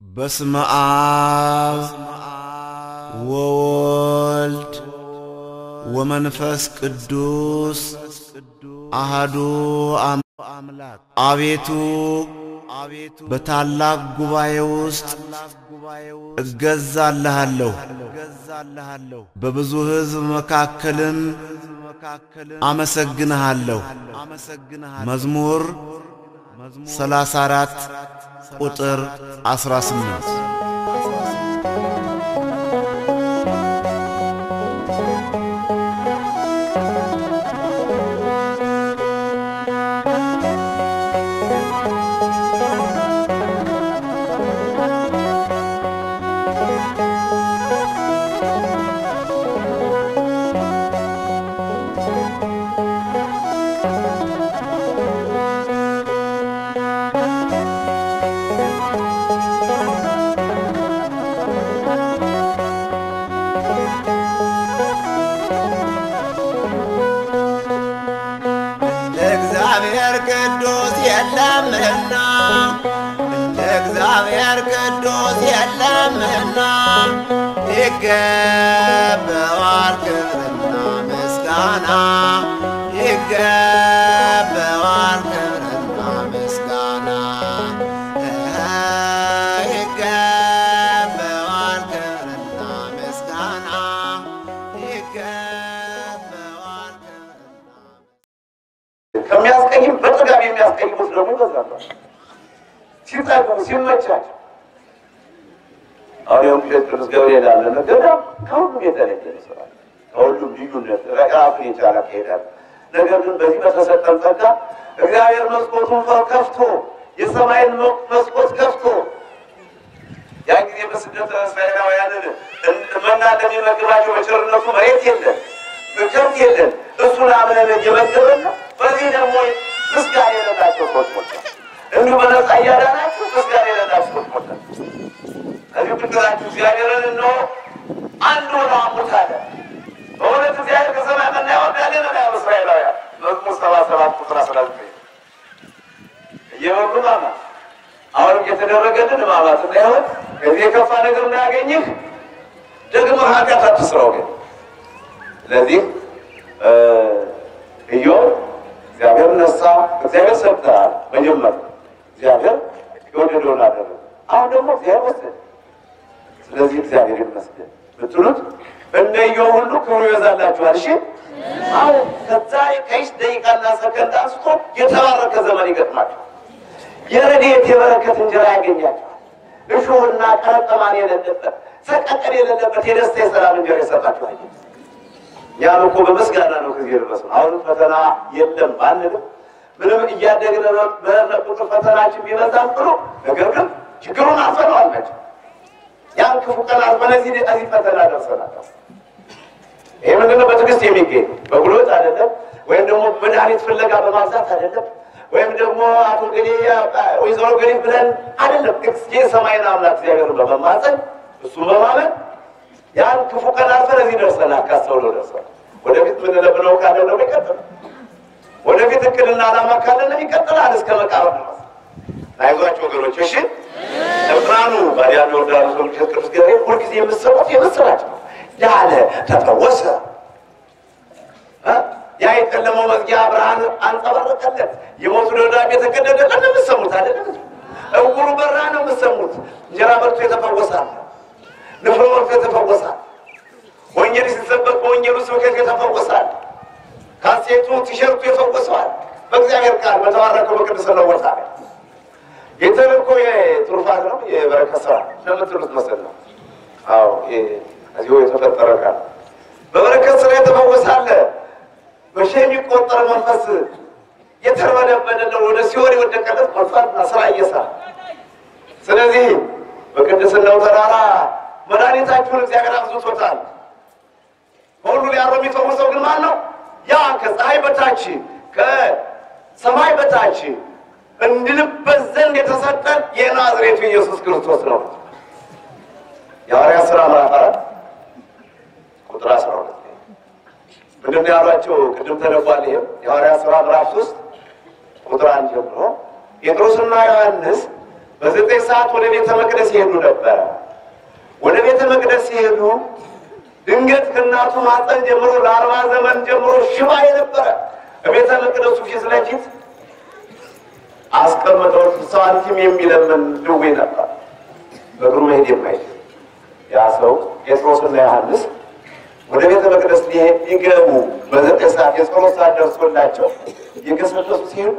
በስመ አብ ወወልድ ወመንፈስ ቅዱስ አሐዱ አምላክ አቤቱ በታላቅ ጉባኤ ውስጥ እገዛልሃለሁ በብዙ ሕዝብ መካከልም አመሰግንሃለሁ መዝሙር 34 ቁጥር 18 እግዚአብሔር ቅዱስ የለምና ይገባዋል ክብርና ምስጋና ይገባዋል ክብርና ምስጋና ይገባዋል ክብርና ምስጋና ይገባዋል ክብርና ከሚያስቀይም በጥጋብ የሚያስቀይሙት ደግሞ ይበዛሉ ሲጣቁም ሲመቻች አሁን ቅዱስ ገብርኤል አለ ነገዳም ከሁሉም የተለየ ነው ከሁሉም ልዩነት ራሱን የቻለ ከሄዳል ነገር ግን በዚህ በተሰጠን ጸጋ እግዚአብሔር መስኮቱን ከፍቶ የሰማይን መስኮት ከፍቶ ያን ጊዜ በስደት እስራኤላውያንን መና እንደሚመግባቸው በቸርነቱ መሬት የለም ከብት የለም እሱን አምነን እየመገበን በዚህ ደግሞ ምስጋና የሌላቸው ሰዎች ሞልተዋል እንዱ በነፃ እያዳናችሁ ምስጋና የሌላችሁ ሰዎች ሞልተዋል እዚህ ቅዱሳችሁ እግዚአብሔርን ነው አንዱ ነው አሙታለ በእውነት እግዚአብሔር ከሰማይ መና ያወርዳልን ነው ያለው እስራኤላውያን መዝሙር 77 ቁጥር 19 እየበሉ ማማ አሁን እየተደረገልን ማማት እንዳይሆን ከዚህ የከፋ ነገር እንዳያገኝህ ደግሞ ኃጢአት አትስራው ግን ስለዚህ ኢዮብ እግዚአብሔር ነሳ እግዚአብሔር ሰጥቷል መጀመሪያ እግዚአብሔር የወደደውን አደረገ አሁን ደግሞ እግዚአብሔር ወሰደ ስለዚህ እግዚአብሔር ይመስገን ብትሉት እንደ ኢዮብ ሁሉ ክብሩ ይበዛላችኋል እሺ አሁን ከዛሬ ከይስ ደቂቃና ሰከንድ አንስቶ የተባረከ ዘመን ይገጥማችኋል የረድኤት የበረከት እንጀራ ያገኛችኋል እሾህና ቀረጠማን የሌለበት ሰቀቀን የሌለበት የደስታ የሰላም እንጀራ ይሰጣችኋል ያም እኮ በመስጋና ነው ከዚህ የደረሰው አሁን ፈተና የለም አንልም ምንም እያደግን በቁጥር ፈተናችን ቢበዛም ጥሩ ነገር ግን ችግሩን አልፈነዋል ማለት ያን ክፉ ቀን አልፈነዚህ እዚህ ፈተና ደርሰናል ይሄ ምንድነው በትዕግስት የሚገኝ በጉልበት አይደለም ወይም ደግሞ መድኃኒት ፍለጋ በማብዛት አይደለም ወይም ደግሞ አቶ ገሌ ወይዘሮ ገሌ ብለን አይደለም የሰማይን አምላክ እግዚአብሔርን በመማፀን እሱን በማመን ያን ክፉ ቀን አልፈን እዚህ ደርሰናል ካስተውሎ ደርሰናል ወደፊት ምን ለብለው ካለ ነው የሚቀጥለው ወደፊት እቅድና ዓላማ ካለ ነው ይቀጥላል እስከ መቃብር ድረስ አይዟችሁ ወገኖች እሺ እብራኑ ባዲያም ዮርዳኖስ ቅዱስ ገብርኤል ሁልጊዜ የምትሰሙት የምስራች ነው ያለ ተፈወሰ ያ የጨለመው መዝጊያ ብርሃን አንጸባረቀለት የሞቱ ደብዳቤ የተቀደደለት ነው የምትሰሙት አይደል እውሩ በራ ነው የምትሰሙት እንጀራ በልቶ የተፈወሳል ንፍሮ በልቶ የተፈወሳል ወንጌል ሲሰበክ በወንጌሉ ስብከት የተፈወሳል ካሴቱ ቲሸርቱ የተፈወሳል በእግዚአብሔር ቃል በተባረከው በቅዱሳን ቦታ የተለቆ የትሩፋት ነው የበረከት ስራ ለምትሉት መሰል ነው አዎ እዚሁ የተፈጠረ ቃል በበረከት ስራ የተፈወሳል በሺህ የሚቆጠር መንፈስ የተርበደበደው ወደ ሲኦል የወደቀለት መንፈስና ስራ እየሰራ ስለዚህ በቅድስናው ተራራ መድኃኒታችሁን እግዚአብሔር አብዝቶታል ሁሉ ሊያረም የሚፈውሰው ግን ማን ነው ያ ከፀሐይ በታች ከሰማይ በታች እንድንበት ዘንድ የተሰጠን የናዝሬቱ ኢየሱስ ክርስቶስ ነው የሐዋርያት ሥራ ምዕራፍ 4 ቁጥር 12 ምንድን ነው ያሏቸው ቅድም ተነቧል ይሄም የሐዋርያት ሥራ ምዕራፍ 3 ቁጥር 1 ጀምሮ ጴጥሮስና ዮሐንስ በ9 ሰዓት ወደ ቤተ መቅደስ ይሄዱ ነበር። ወደ ቤተ መቅደስ ሲሄዱ ድንገት ከእናቱ ማፀን ጀምሮ ለ40 ዘመን ጀምሮ ሽባ የነበረ ቤተ መቅደሱ ፊት ለፊት አስቀምጠው ሳንቲም የሚለምን ድዌ ነበር። በእግሩ መሄድ የማይችል ያ ሰው ጴጥሮስና ዮሐንስ ወደ ቤተ መቅደስ ሊገቡ በ9 ሰዓት የጸሎት ሰዓት ደርሶላቸው እየገሰገሱ ሲሄዱ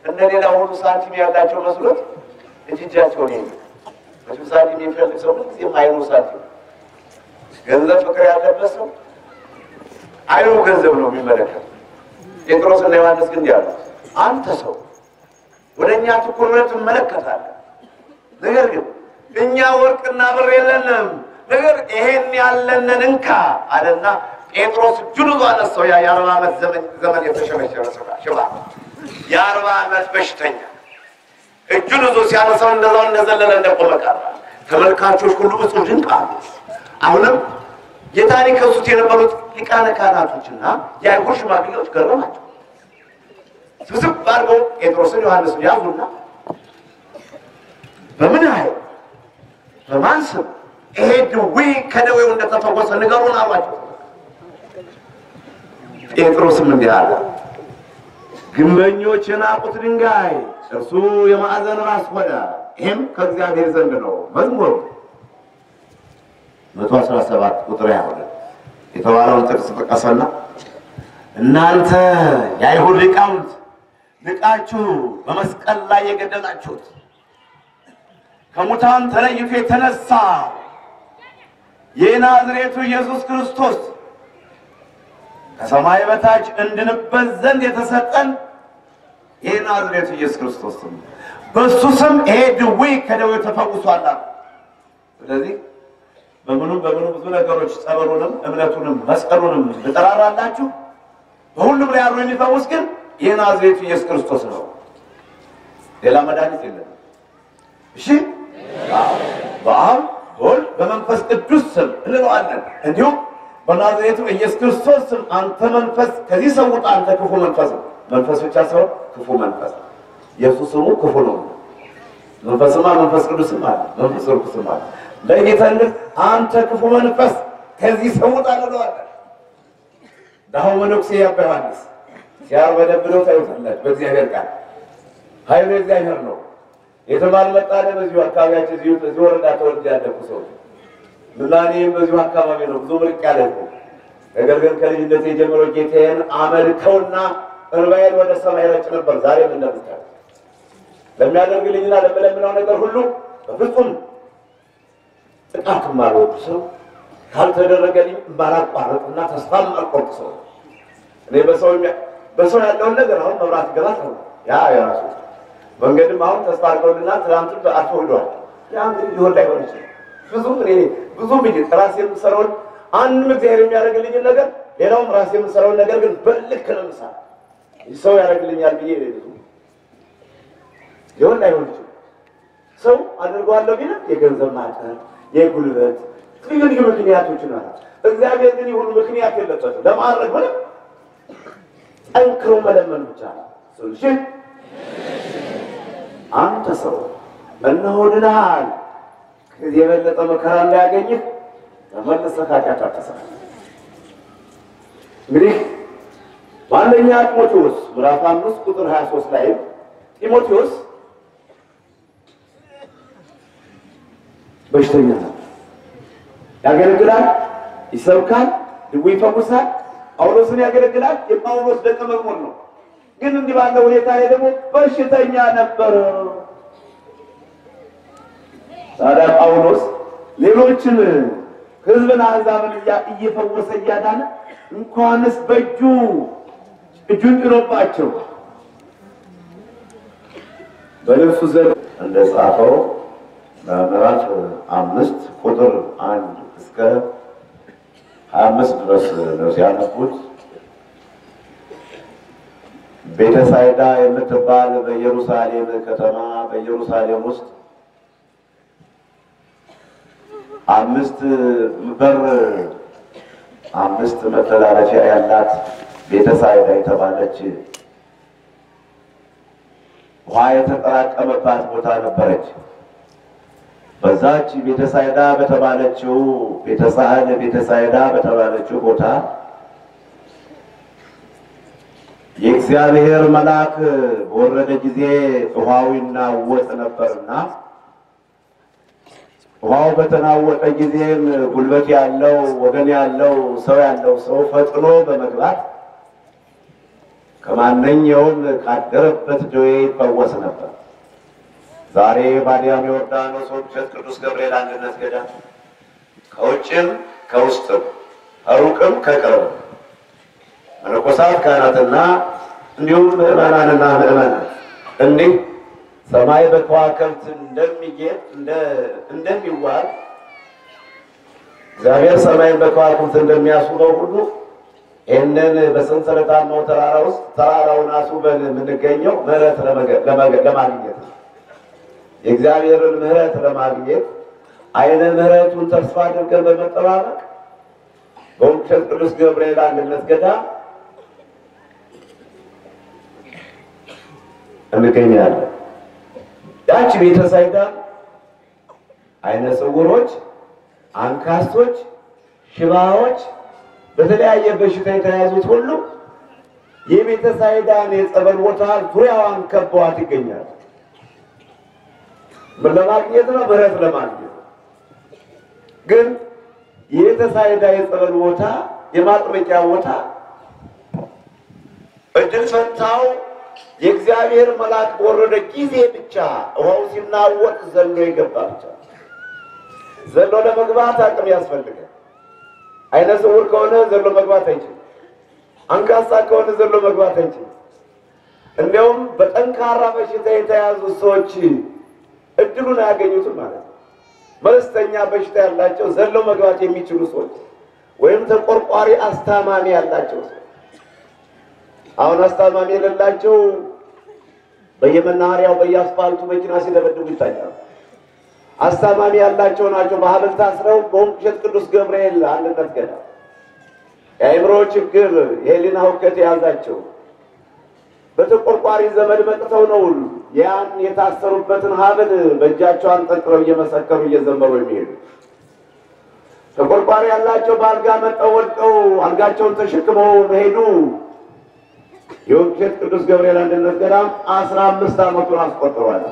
እንደ ሌላ ሁሉ ሳንቲም ያላቸው መስሎት እጃቸውን ይሄዱ። ሳንቲም የሚፈልግ ሰው ጊዜ አይኑ ሳንቲም ገንዘብ ፍቅር ያለበት ሰው አይኑ ገንዘብ ነው የሚመለከት። ጴጥሮስና ዮሐንስ ግን ያሉ አንተ ሰው ወደ እኛ ትኩር ብለህ ትመለከታለህ፣ ነገር ግን እኛ ወርቅና ብር የለንም፣ ነገር ይሄን ያለንን እንካ አለና ጴጥሮስ እጁን ይዞ አነሳው። ያ የ40 ዓመት ዘመን የተሸመሸረ ሽባ የ40 ዓመት በሽተኛ እጁን ይዞ ሲያነሳው እንደዛው እንደዘለለ እንደቆመ ቀረ። ተመልካቾች ሁሉ እጹብ ድንቅ አሉ። አሁንም ጌታን ከሱት የነበሩት ሊቃነ ካህናቶችና የአይሁድ ሽማግሌዎች ገረማቸው። ስብስብ አድርገው ጴጥሮስን ዮሐንስን ያዙና በምን ኃይል በማን ስም ይሄ ድዌ ከደዌው እንደተፈወሰ ንገሩን አሏቸው። ጴጥሮስም እንዲህ አለ፣ ግንበኞች የናቁት ድንጋይ እርሱ የማዕዘን ራስ ሆነ፣ ይህም ከእግዚአብሔር ዘንድ ነው። መዝሙር 117 ቁጥር 22 የተባለውን ጥቅስ ጠቀሰና እናንተ የአይሁድ ሊቃውንት ንቃችሁ በመስቀል ላይ የገደላችሁት ከሙታን ተለይቶ የተነሳ የናዝሬቱ ኢየሱስ ክርስቶስ ከሰማይ በታች እንድንበት ዘንድ የተሰጠን የናዝሬቱ ኢየሱስ ክርስቶስ በሱ ስም ይሄ ድዌ ከደዌው ተፈውሷል። ስለዚህ በምኑ ብዙ ነገሮች ጸበሉንም እምነቱንም መስቀሉንም ተጠራራላችሁ፣ በሁሉም ላይ ያለው የሚፈውስ ግን የናዝሬቱ ኢየሱስ ክርስቶስ ነው። ሌላ መድኃኒት የለም። እሺ በአብ በወልድ በመንፈስ ቅዱስ ስም እንለዋለን። እንዲሁም በናዝሬቱ ኢየሱስ ክርስቶስ ስም አንተ መንፈስ ከዚህ ሰው ውጣ፣ አንተ ክፉ መንፈስ ነው። መንፈስ ብቻ ሳይሆን ክፉ መንፈስ። ኢየሱስ ስሙ ክፉ ነው። መንፈስማ መንፈስ ቅዱስም አለ፣ መንፈስ ቅዱስም አለ። ለጌታነት አንተ ክፉ መንፈስ ከዚህ ሰው ውጣ እንለዋለን። ዳሁ መነኩሴ አባ ዮሐንስ ሲያርበደብደው ታዩታላችሁ። በእግዚአብሔር ቃል ኃይሉ እግዚአብሔር ነው። የተባል መጣለ በዚሁ አካባቢያችን እዚሁ ወረዳ ተወልጄ ያደኩ ሰው ምናኔም በዚሁ አካባቢ ነው። ብዙ ምርቅ ያለ ነው። ነገር ግን ከልጅነቴ ጀምሮ ጌታዬን አመልከውና እንባዬን ወደ ሰማይ ረጭ ነበር። ዛሬም እንደምታውቁ ለሚያደርግልኝና ለምለምነው ነገር ሁሉ በፍጹም ጥቃት ማልወድ ሰው፣ ካልተደረገልኝ ማላቋረጥና ተስፋ ማልቆርጥ ሰው። እኔ በሰው ያለውን ነገር አሁን መብራት ገባት ነው ያ የራሱ መንገድም አሁን ተስፋ አድርገውልና ትናንት አልፎ ሄዷል። ያ እንግዲህ ሊሆን ላይሆን ይችላል። ብዙ ብዬ ራሴ የምሰራውን አንድም እግዚአብሔር የሚያደርግልኝ ነገር ሌላውም ራሴ የምሰራውን ነገር ግን በልክ ነው የምሰራ። ሰው ያደርግልኛል ብዬ ሊሆን ላይሆን ይችላል። ሰው አድርገዋለሁ ቢል የገንዘብ ማጠር፣ የጉልበት ልዩ ልዩ ምክንያቶች ናቸው። እግዚአብሔር ግን ይሁን ምክንያት የለበትም። ለማድረግ ምንም ጠንክሮ መለመን ብቻ ነው። እሺ አንተ ሰው እነሆ ድነሃል፣ ከዚህ የበለጠ መከራ እንዳያገኝህ ተመልሰህ ኃጢአት አትሥራ። እንግዲህ በአንደኛ ጢሞቴዎስ ምዕራፍ 5 ቁጥር 23 ላይ ጢሞቴዎስ በሽተኛ ነው፣ ያገለግላል፣ ይሰብካል፣ ድዌ ይፈውሳል፣ ጳውሎስን ያገለግላል። የጳውሎስ ደቀ መዝሙር ነው። ግን እንዲህ ባለው ሁኔታ ላይ ደግሞ በሽተኛ ነበር። ታዲያ ጳውሎስ ሌሎችን ሕዝብን አሕዛብን እየፈወሰ እያዳነ እንኳንስ እጁን ጭኖባቸው በልብሱ ዘንድ እንደጻፈው ምዕራፍ 5 ቁጥር 1 እስከ 25 ድረስ ነው ሲያነቡት። ቤተሳይዳ የምትባል በኢየሩሳሌም ከተማ በኢየሩሳሌም ውስጥ 5 መተላለፊያ ያላት ቤተሳይዳ የተባለች ውሃ ውሃ የተጠራቀመባት ቦታ ነበረች። በዛች ቤተሳይዳ በተባለችው ቤተሳይዳ በተባለችው ቦታ የእግዚአብሔር መልአክ በወረደ ጊዜ ውሃው ይናወጥ ነበርና ውሃው በተናወጠ ጊዜም ጉልበት ያለው ወገን ያለው ሰው ፈጥኖ በመግባት ከማንኛውም ካደረበት ደዌ ይፈወስ ነበር። ዛሬ ባዲያም ዮርዳኖስ ወቅት ቅዱስ ገብርኤል አንድነት ገዳም ከውጭም ከውስጥም ከሩቅም ከቅርብም መነኮሳት ካህናትና እንዲሁም ምዕመናንና ምዕመናት እንዲህ ሰማይ በከዋክብት እንደሚጌጥ እንደሚዋብ እግዚአብሔር ሰማይን በከዋክብት እንደሚያስውበው ሁሉ ይህንን በሰንሰለታማው ተራራ ውስጥ ተራራውን አስውበን የምንገኘው ምሕረት ለማግኘት ነው። የእግዚአብሔርን ምሕረት ለማግኘት አይነ ምሕረቱን ተስፋ አድርገን በመጠባበቅ በውቅሸት ቅዱስ ገብርኤል አንድነት ገዳም እንገኛለን። ያቺ ቤተሳይዳ አይነ ስውሮች፣ አንካሶች፣ ሽባዎች በተለያየ በሽታ የተያዙት ሁሉ የቤተሳይዳን የጸበል ቦታ ዙሪያዋን ከበዋት ይገኛሉ። ምን ለማግኘት ነው? ምሕረት ለማግኘት። ግን የቤተሳይዳ የጸበል ቦታ የማጥመቂያ ቦታ እድል ፈንታው የእግዚአብሔር መልአክ በወረደ ጊዜ ብቻ ውሃው ሲናወጥ ዘሎ ይገባ ብቻ። ዘሎ ለመግባት አቅም ያስፈልጋል። አይነ ስውር ከሆነ ዘሎ መግባት አይችልም። አንካሳ ከሆነ ዘሎ መግባት አይችልም። እንዲያውም በጠንካራ በሽታ የተያዙ ሰዎች እድሉን አያገኙትም ማለት ነው። መለስተኛ በሽታ ያላቸው ዘሎ መግባት የሚችሉ ሰዎች ወይም ተቆርቋሪ አስታማሚ ያላቸው ሰዎች አሁን አስታማሚ የሌላቸው በየመናኸሪያው በየአስፋልቱ መኪና ሲደበድቡ ይታያሉ። አስታማሚ ያላቸው ናቸው በሐብል ታስረው በውቅሸት ቅዱስ ገብርኤል አንድነት ገዳም የአእምሮ ችግር የህሊና ሁከት የያዛቸው በተቆርቋሪ ዘመድ መጥተው ነው ያን የታሰሩበትን ሐብል በእጃቸው አንጠልጥለው እየመሰከሩ እየዘመሩ የሚሄዱ። ተቆርቋሪ ያላቸው በአልጋ መጠው ወድቀው አልጋቸውን ተሸክመው መሄዱ የውቅሸት ቅዱስ ገብርኤል አንድነት ገዳም 15 ዓመቱን አስቆጥሯል።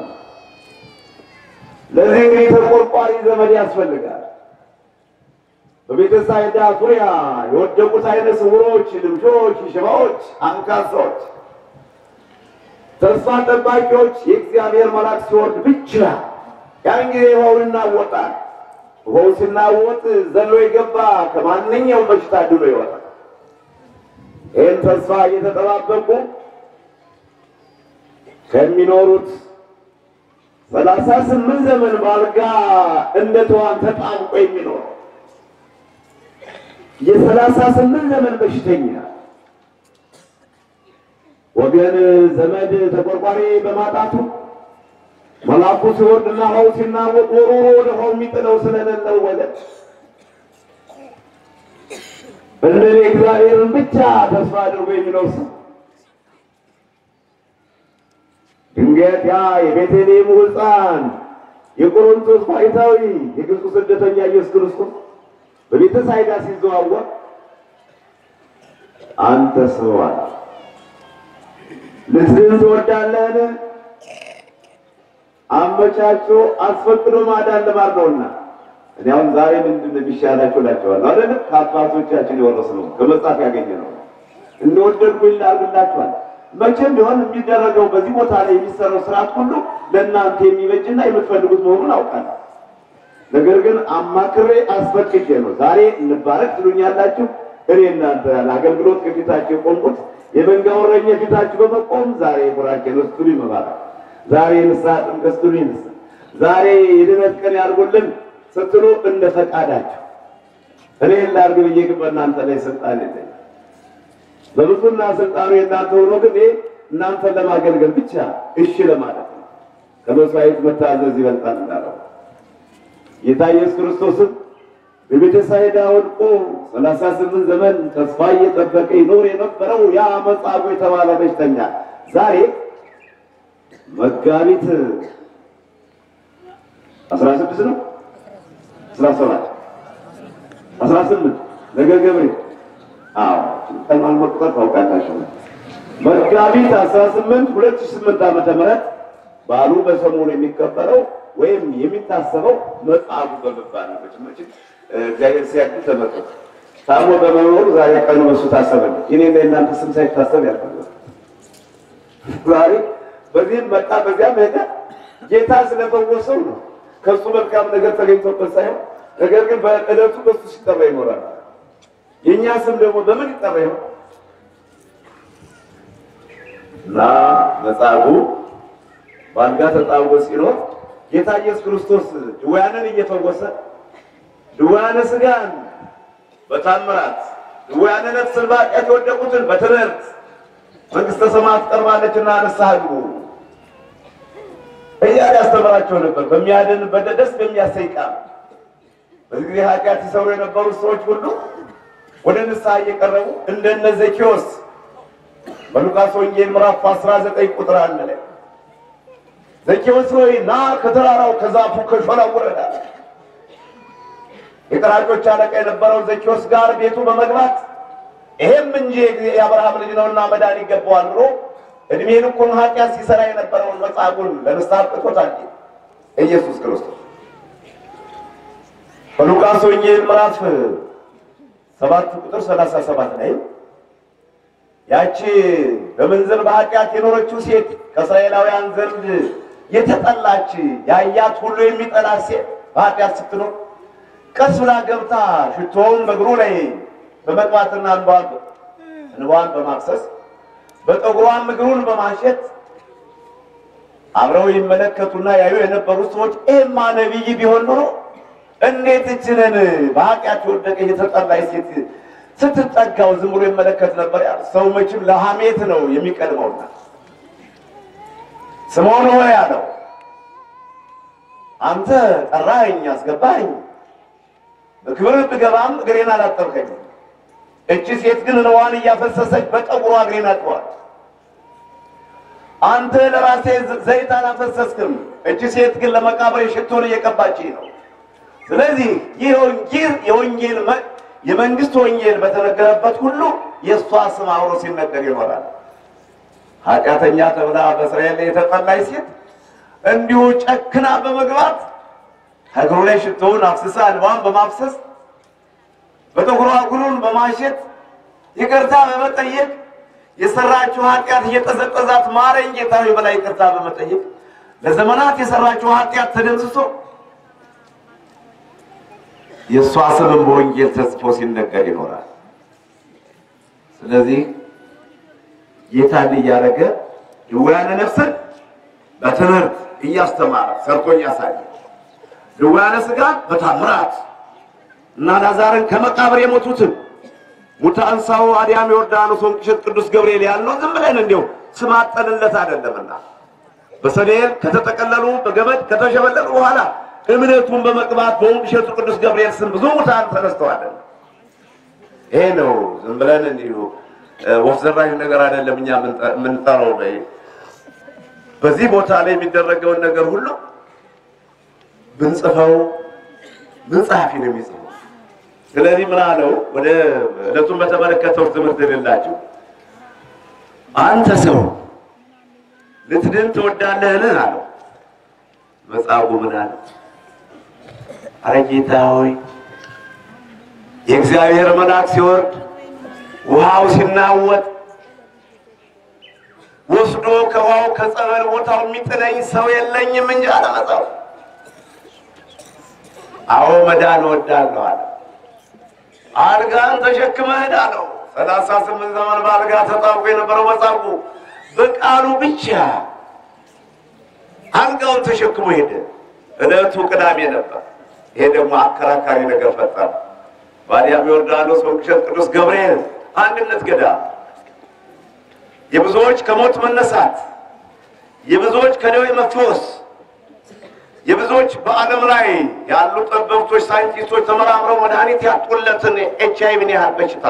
ለዚህ እንግዲህ ተቆርቋሪ ዘመድ ያስፈልጋል። በቤተሳይዳ ዙሪያ የወደቁት አይነ ስውሮች፣ ልምሾች፣ ሽባዎች፣ አንካሶች፣ ተስፋ ጠባቂዎች የእግዚአብሔር መልአክ ሲወርድ ብቻ ያን ጊዜ ውሃው ይናወጣል። ውሃው ሲናወጥ ዘሎ የገባ ከማንኛውም በሽታ ድኖ ይወጣል። ይህን ተስፋ እየተጠባበቁ ከሚኖሩት 38 ዘመን ባልጋ እንደ ተዋን ተጣብቆ የሚኖር የ38 ዘመን በሽተኛ ወገን ዘመድ ተቆርቋሪ በማጣቱ መልአኩ ሲወርድና ውሃው ሲናወጥ ወሮሮ ወደ ውሃው የሚጥለው ስለሌለው ወለት እንደ እግዚአብሔርን ብቻ ተስፋ አድርጎ የሚኖር ሰው ድንገት ያ የቤተልሔሙ ሕፃን የቆሮንቶስ ባሕታዊ የግብፁ ስደተኛ ኢየሱስ ክርስቶስ በቤተሳይዳ ሲዘዋወር አንተ ሰው አለ ልትድን ትወዳለህን? አመቻቾ አስፈቅዶ ማዳን ልማድ ነውና እኔ አሁን ዛሬ ምንድን ነው የሚሻላቸው እላቸዋለሁ አይደል? ከአባቶቻችን የወረስነው ከመጽሐፍ ያገኘነው እንደወደድኩኝ ላድርግላችኋል። መቼም ቢሆን የሚደረገው በዚህ ቦታ ላይ የሚሰራው ስርዓት ሁሉ ለእናንተ የሚበጅና የምትፈልጉት መሆኑን አውቃለሁ። ነገር ግን አማክሬ አስፈቅጄ ነው ዛሬ እንባረክ ትሉኛላችሁ። እኔ እናንተ ለአገልግሎት ከፊታችሁ ቆምኩት የመንጋ ወረኛ ፊታችሁ በመቆም ዛሬ ቡራኬን ወስዱልኝ ይመባረክ፣ ዛሬ ንስሐ ጥምቀት ወስዱልኝ፣ ዛሬ የድነት ቀን ያድርጉልን ስትሉ እንደ ፈቃዳችሁ እኔ ላድርግ ብዬ ግን በእናንተ ላይ ስልጣን የለኝም። በብዙና ስልጣኑ የእናንተ ሆኖ ግን እናንተ ለማገልገል ብቻ እሺ ለማለት ነው። ከመስዋዕት መታዘዝ ይበልጣል እንዳለው ጌታ ኢየሱስ ክርስቶስም በቤተሳይዳ ወድቆ 38 ዘመን ተስፋ እየጠበቀ ይኖር የነበረው ያ መጻጉዕ የተባለ በሽተኛ ዛሬ መጋቢት 16 ነው 17 18 ነገ ገብርኤል ቀኗን መቁጠር ታውቃላችሁ። መጋቢት 18 2008 ዓመተ ምህረት በዓሉ በሰሞኑ የሚከበረው ወይም የሚታሰበው መጻጉዕ በመባል ነው። እግዚአብሔር ሲያድል ተመጣጣ ታሞ በመኖሩ ዛሬ ቀኑ በሱ ታሰበልኝ። እኔና እናንተ ስም ሳይታሰብ ያልፋል። ዛሬ በዚህም መጣ በዚያም ሄደ ጌታ ስለፈወሰው ነው። ከሱ መልካም ነገር ተገኝቶበት ሳይሆን ነገር ግን በዕለቱ በሱ ሲጠራ ይኖራል። የኛ ስም ደግሞ በምን ይጠራ ይሆን? ላ መጻጉዕ ባልጋ ተጣብቆ ሲኖር ጌታ ኢየሱስ ክርስቶስ ድውያንን እየፈወሰ ድውያነ ሥጋን በታምራት ድውያነ ነፍስን በኃጢአት የወደቁትን በትምህርት መንግሥተ ሰማያት ቀርባለችና ንስሐ ግቡ እያለ ያስተምራቸው ነበር። በሚያድን በደስ በሚያሰኝ ቃል በዚህ ጊዜ ኃጢአት ሲሰሩ የነበሩ ሰዎች ሁሉ ወደ ንስሐ እየቀረቡ እንደነ ዘኬዎስ በሉቃስ ወንጌል ምዕራፍ 19 ቁጥር 1 ላይ ዘኬዎስ ሆይ ና ከተራራው ከዛፉ ከሾላው ውረድ አለ። የቀራጮች አለቃ የነበረው ዘኬዎስ ጋር ቤቱ በመግባት ይሄም እንጂ የአብርሃም ልጅ ነውና መዳን ይገባዋል ብሎ እድሜ ልኩን ኃጢአት ሲሰራ የነበረውን መጻጉዕን ለንስሐ አብቅቶታል ኢየሱስ ክርስቶስ። በሉቃስ ወንጌል ምዕራፍ 7 ቁጥር 37 ላይ ያቺ በመንዘር በኃጢአት የኖረችው ሴት ከእስራኤላውያን ዘንድ የተጠላች ያያት ሁሉ የሚጠላት ሴት በኃጢአት ስትኖር ቀስ ብላ ገብታ ሽቶውን በእግሩ ላይ በመቅባትና እንባዋን በማፍሰስ በጠጉሯም እግሩን በማሸት አብረው ይመለከቱና ያዩ የነበሩ ሰዎች ኤማ ነቢይ ቢሆን ኖሮ እንዴት እችንን በኃጢአት የወደቀ የተጠላች ሴት ስትጠጋው ዝም ብሎ ይመለከት ነበር። ሰው መቼም ለሐሜት ነው የሚቀድመውና ስምዖን ሆይ አለው፣ አንተ ጠራኸኝ አስገባኸኝ፣ በክብር ብገባም እግሬን አላጠብከኝ። እቺ ሴት ግን እንባዋን እያፈሰሰች በጠጉሯ እግሬን አጥበዋል። አንተ ለራሴ ዘይት አላፈሰስክም፣ እቺ ሴት ግን ለመቃብሬ ሽቶን እየቀባችኝ ነው። ስለዚህ ይህ የወንጌል የመንግስት ወንጌል በተነገረበት ሁሉ የእሷ ስም አብሮ ሲነገር ይኖራል። ኃጢአተኛ ተብላ በእስራኤል ላይ የተጠላች ሴት እንዲሁ ጨክና በመግባት እግሩ ላይ ሽቶውን አፍስሳ እንባዋን በማፍሰስ በጠጉሯ እግሩን በማሸት ይቅርታ በመጠየቅ የሰራችው ኃጢአት እየቀዘቀዛት ማረኝ ጌታ ሆይ ብላ ይቅርታ በመጠየቅ ለዘመናት የሰራችው ኃጢአት ተደምስሶ የእሷ ስምም በወንጌል ተጽፎ ሲነገር ይኖራል። ስለዚህ ጌታ እያደረገ ድውያነ ነፍስን በትምህርት እያስተማረ ሰርቶ እያሳየ ድውያነ ሥጋን በታምራት እና ላዛርን ከመቃብር የሞቱትን ሙታንሳው አዲያም ዮርዳኖስ ወንቅሸት ቅዱስ ገብርኤል ያለው ዝም ብለን እንደው ስም አጠንለት አይደለምና በሰሌን ከተጠቀለሉ በገመድ ከተሸበለሉ በኋላ እምነቱን በመቅባት በወንቅሸቱ ቅዱስ ገብርኤል ስም ብዙ ሙታን ተነስተዋል። ይሄ ነው ዝም ብለን እንዲሁ ወፍ ዘራሽ ነገር አይደለም። እኛ ምንጠራው በዚህ ቦታ ላይ የሚደረገውን ነገር ሁሉ ብንጽፈው ምን ጸሐፊ ነው የሚጽፈው? ስለዚህ ምን አለው? ወደ ዕለቱን በተመለከተው ትምህርት ልላችሁ። አንተ ሰው ልትድን ትወዳለህን አለው። መጻጉዕ ምን አለ? አረ ጌታ ሆይ የእግዚአብሔር መልአክ ሲወርድ ውሃው ሲናወጥ ወስዶ ከውሃው ከጸበል ቦታው የሚጥለኝ ሰው የለኝም እንጂ አለ መጻጉዕ። አዎ መዳን እወዳለሁ አለ። አልጋን ተሸክመህ ሂድ አለው። 38 ዘመን በአልጋ ተጣብቆ የነበረው መጻጉዕ በቃሉ ብቻ አልጋውን ተሸክሞ ሄደ። ዕለቱ ቅዳሜ ነበር። ይሄ ደግሞ አከራካሪ ነገር ፈጠረ። በአዲያም ዮርዳኖስ ወንቅሸት ቅዱስ ገብርኤል አንድነት ገዳም የብዙዎች ከሞት መነሳት፣ የብዙዎች ከደዌ መፈወስ፣ የብዙዎች በዓለም ላይ ያሉ ጠበብቶች ሳይንቲስቶች ተመራምረው መድኃኒት ያጡለትን ኤችአይቪን ያህል በሽታ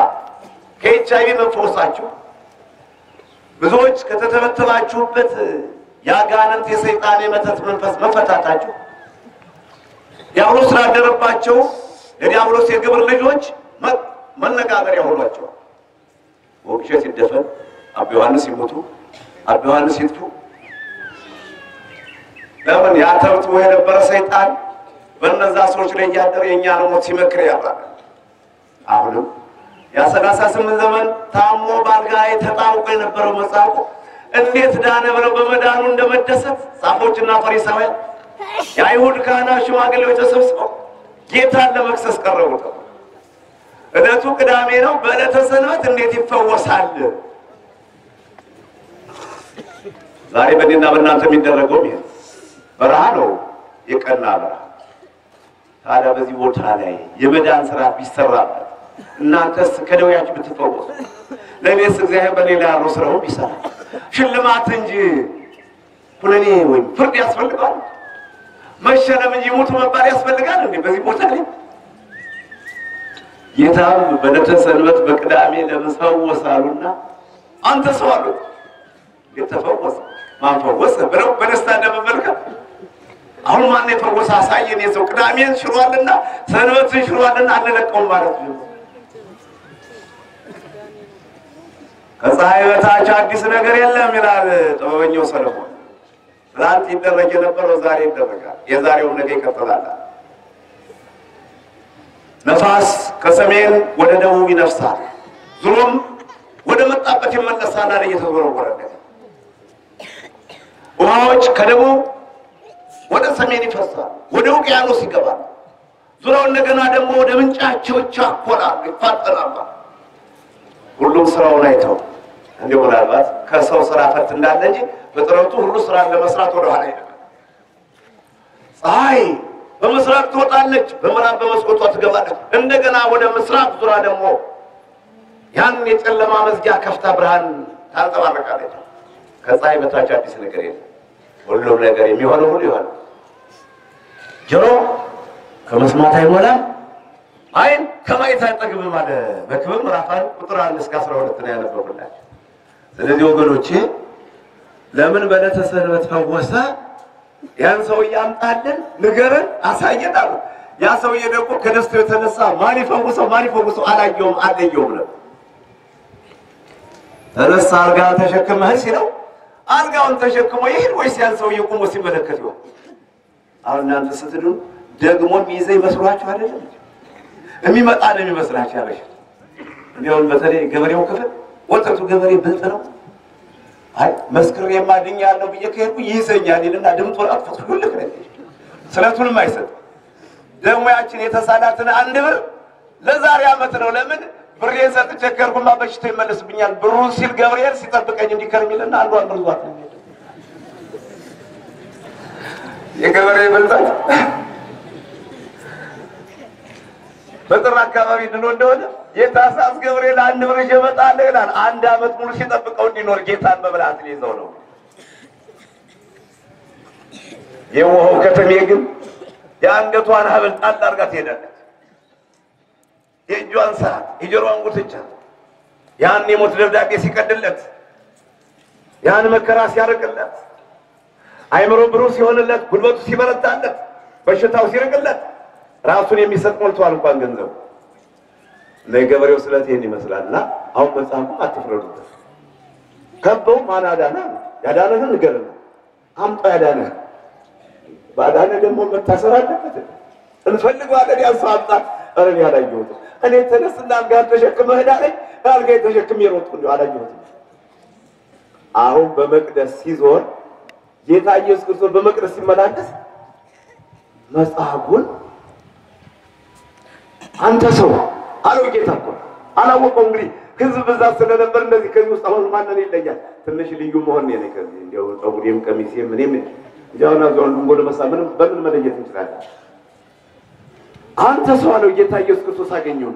ከኤችአይቪ መፈወሳችሁ፣ ብዙዎች ከተተበተባችሁበት ያጋንንት የሰይጣን የመተት መንፈስ መፈታታቸው ዲያብሎስ ስላደረባቸው የዲያብሎስ የግብር ልጆች መነጋገሪያ ሆኗቸው ወግሸት ይደፈን አባ ዮሐንስ ይሞቱ አባ ዮሐንስ ይጥፉ ለምን ያተርቱ የነበረ ሰይጣን በእነዛ ሰዎች ላይ ያደረ የኛን ሞት ሲመክር ያባል አሁንም ያ38 ዘመን ታሞ ባልጋይ ተጣውቆ የነበረው መጻፉ እንዴት ዳነ ብለው በመዳኑ እንደመደሰት ጻፎችና ፈሪሳውያን የአይሁድ ካህናት ሽማግሌዎች ተሰብስበው ጌታን ለመክሰስ ቀረቡ። ዕለቱ ቅዳሜ ነው። በዕለተ ሰንበት እንዴት ይፈወሳል? ዛሬ በእኔና በእናንተ የሚደረገው ይሄ በረሃ ነው፣ የቀና በረሃ። ታዲያ በዚህ ቦታ ላይ የመዳን ስራ ቢሰራበት እናንተስ ከደዌያችሁ ብትፈወሱ ለኔስ እግዚአብሔር በሌላ ያለው ስራው ቢሰራ ሽልማት እንጂ ኩነኔ ወይም ፍርድ ያስፈልጋል? መሸለም እንጂ ሞት መባል ያስፈልጋል እንዴ? በዚህ ቦታ ላይ ጌታም በዕለተ ሰንበት በቅዳሜ ለምስፈወሳሉና አንተ ሰው አሉ የተፈወሰ ማን ፈወሰ ብለው በደስታ እንደመመልከት አሁን ማን የፈወሰ አሳየን? የሰው ቅዳሜን ሽሯልና ሰንበትን ሽሯልና አንለቀውም ማለት ነው። ከፀሐይ በታች አዲስ ነገር የለም ይላል ጥበበኛው ሰለሞን። ትናንት ይደረግ የነበረው ዛሬ ይደረጋል፣ የዛሬው ነገ ይቀጥላል። ነፋስ ከሰሜን ወደ ደቡብ ይነፍሳል፣ ዙሮም ወደ መጣበት ይመለሳል አለ እየተወረወረ። ውሃዎች ከደቡብ ወደ ሰሜን ይፈሳል፣ ወደ ውቅያኖስ ይገባል፣ ዙረው እንደገና ደግሞ ወደ ምንጫቸው ይቻኮላል፣ ይፋጠናል። ሁሉም ስራውን አይተው እንደው ምናልባት ከሰው ስራ ፈት እንዳለ እንጂ ፍጥረቱ ሁሉ ስራ ለመስራት ወደ ኋላ ይደረጋል። ፀሐይ በምስራቅ ትወጣለች፣ በምዕራብ በመስኮቷ ትገባለች። እንደገና ወደ ምስራቅ ዙራ ደግሞ ያን የጨለማ መዝጊያ ከፍታ ብርሃን ታንጸባርቃለች። ከፀሐይ በታች አዲስ ነገር የለም። ሁሉም ነገር የሚሆነው ሁሉ ይሆናል። ጆሮ ከመስማት አይሞላም፣ አይን ከማየት አይጠግብም አለ በክብር ምዕራፍ 1 ቁጥር 1 እስከ 12 ነው ያነበብላችሁ። ስለዚህ ወገኖቼ ለምን በዕለተ ሰንበት ፈወሰ? ያን ሰውዬ አምጣልን ንገረን አሳየን አሉ። ያ ሰውዬ ደግሞ ከደስታው የተነሳ ማን ይፈውሰው አላየውም ነው። ተነሳ አልጋውን ተሸክመህ ሲለው አልጋውን ተሸክሞ ይሄድ ወይስ ያን ሰውዬ ቆሞ ሲመለከት ይሆን? አሁን እናንተ ስትድኑ ደግሞ ይዘ ይመስሏችሁ አይደለም? የሚመጣ ነው የሚመስላችሁ ያለሽ። እንዲያውም በተለይ ገበሬው ክፍል ወጣቱ ገበሬ ብልጥ ነው። አይ መስክር የማድኛ ያለው ብዬ ከሄድኩ ይይዘኛል ይልና ድምጡን አጥፍቶ ሁልክ ነው ስለቱንም አይሰጥ። ደግሞ ያችን የተሳላትን 1 ብር ለዛሬ ዓመት ነው ለምን ብሬን ሰጥቼ ከርኩማ በሽታ ይመለስብኛል ብሩ ሲል ገብርኤል ሲጠብቀኝ እንዲከርሚልና አንዷን ብር ዟት ነው የገበሬ ብልጣት። በጥር አካባቢ ድኖ እንደሆነ የታሳስ ገብርኤል 1 ብር ይመጣል ይላል። 1 ዓመት ሙሉ ሲጠብቀው እንዲኖር ጌታን መብላት ሊይዘው ነው። የወው ከተሜ ግን የአንገቷን ሀብል ጣል አድርጋ ትሄዳለች። የእጇን ሰዓት የጆሮዋን ጉትቻ ያን የሞት ደብዳቤ ሲቀድለት ያን መከራ ሲያርቅለት አይምሮ ብሩህ ሲሆንለት ጉልበቱ ሲበረታለት በሽታው ሲርቅለት ራሱን የሚሰጥ ሞልቷል እንኳን ገንዘብ ለገበሬው ስለት ይሄን ይመስላልና አሁን መጽሐፉ አትፍረዱበት። ከበው ማን አዳነ? ያዳነህን ንገረን። አምጣ ያዳነህ ባዳነ ደግሞ መታሰር አለበት። እንፈልገዋለን ያን ሰው አምጣ። አረን ያላየሁት እኔ ተነስና ጋር ተሸክመህ ዳለኝ አልጋይ ተሸክሜ ሮጥኩ እንደው አላየሁት። አሁን በመቅደስ ሲዞር ጌታ ኢየሱስ ክርስቶስ በመቅደስ ሲመላለስ መጽሐፉን አንተ ሰው አለው ጌታ እኮ አላወቀው። እንግዲህ ህዝብ ብዛት ስለነበር እንደዚህ ከዚህ ውስጥ አሁን ማንን ይለያል? ትንሽ ልዩ መሆን ነው ከዚህ እንደው ጠጉሬም ቀሚሴም እኔም ያውና ዞን ጎል መሳምን በምን መለየት እንችላለን? አንተ ሰው አለው ጌታ ኢየሱስ ክርስቶስ አገኘው።